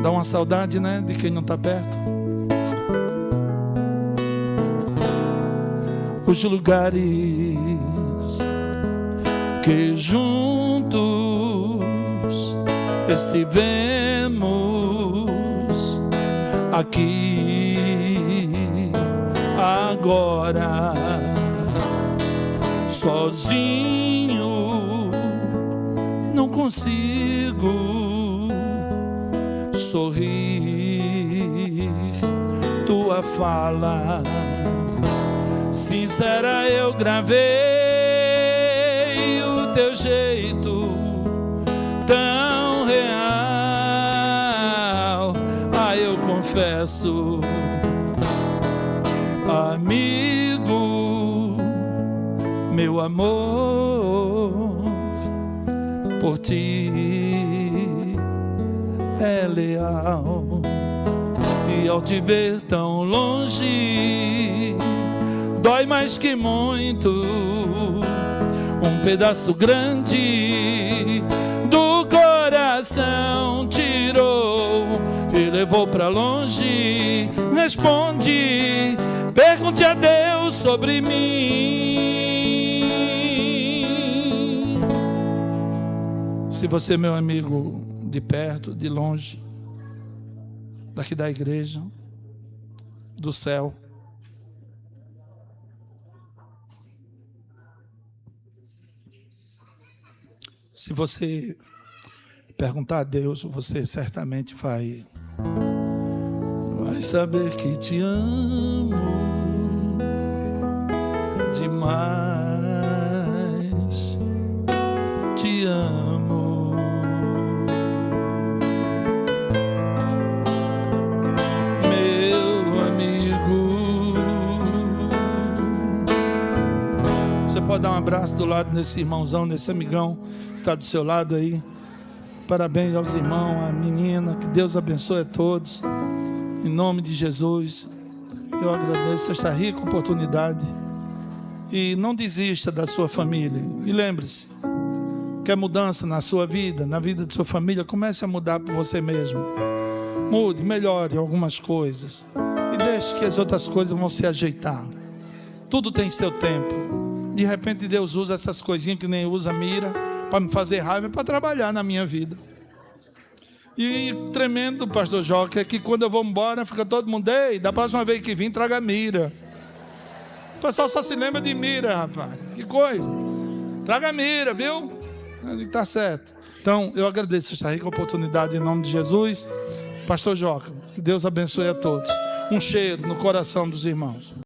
Dá uma saudade, né, de quem não está perto. Os lugares que juntos estivemos aqui, agora sozinho não consigo sorrir. Tua fala sincera eu gravei, o teu jeito tão real. Ah, eu confesso, amigo, meu amor por ti é leal. E ao te ver tão longe, dói mais que muito, um pedaço grande do coração tirou e levou pra longe. Responde, pergunte a Deus sobre mim. Se você, meu amigo, de perto, de longe, daqui da igreja, do céu, se você perguntar a Deus, você certamente vai saber que te amo demais, te amo. Meu amigo, você pode dar um abraço do lado desse irmãozão, desse amigão que está do seu lado aí. Parabéns aos irmãos, a menina, que Deus abençoe a todos, em nome de Jesus. Eu agradeço esta rica oportunidade e não desista da sua família. E lembre-se, quer mudança na sua vida, na vida de sua família, comece a mudar por você mesmo. Mude, melhore algumas coisas e deixe que as outras coisas vão se ajeitar. Tudo tem seu tempo. De repente Deus usa essas coisinhas que nem usa mira para me fazer raiva, para trabalhar na minha vida. E tremendo, pastor Joca, é que quando eu vou embora, fica todo mundo, ei, da próxima vez que vir, traga mira. O pessoal só se lembra de mira, rapaz. Que coisa. Traga mira, viu? Tá certo. Então, eu agradeço esta rica oportunidade em nome de Jesus. Pastor Joca, que Deus abençoe a todos. Um cheiro no coração dos irmãos.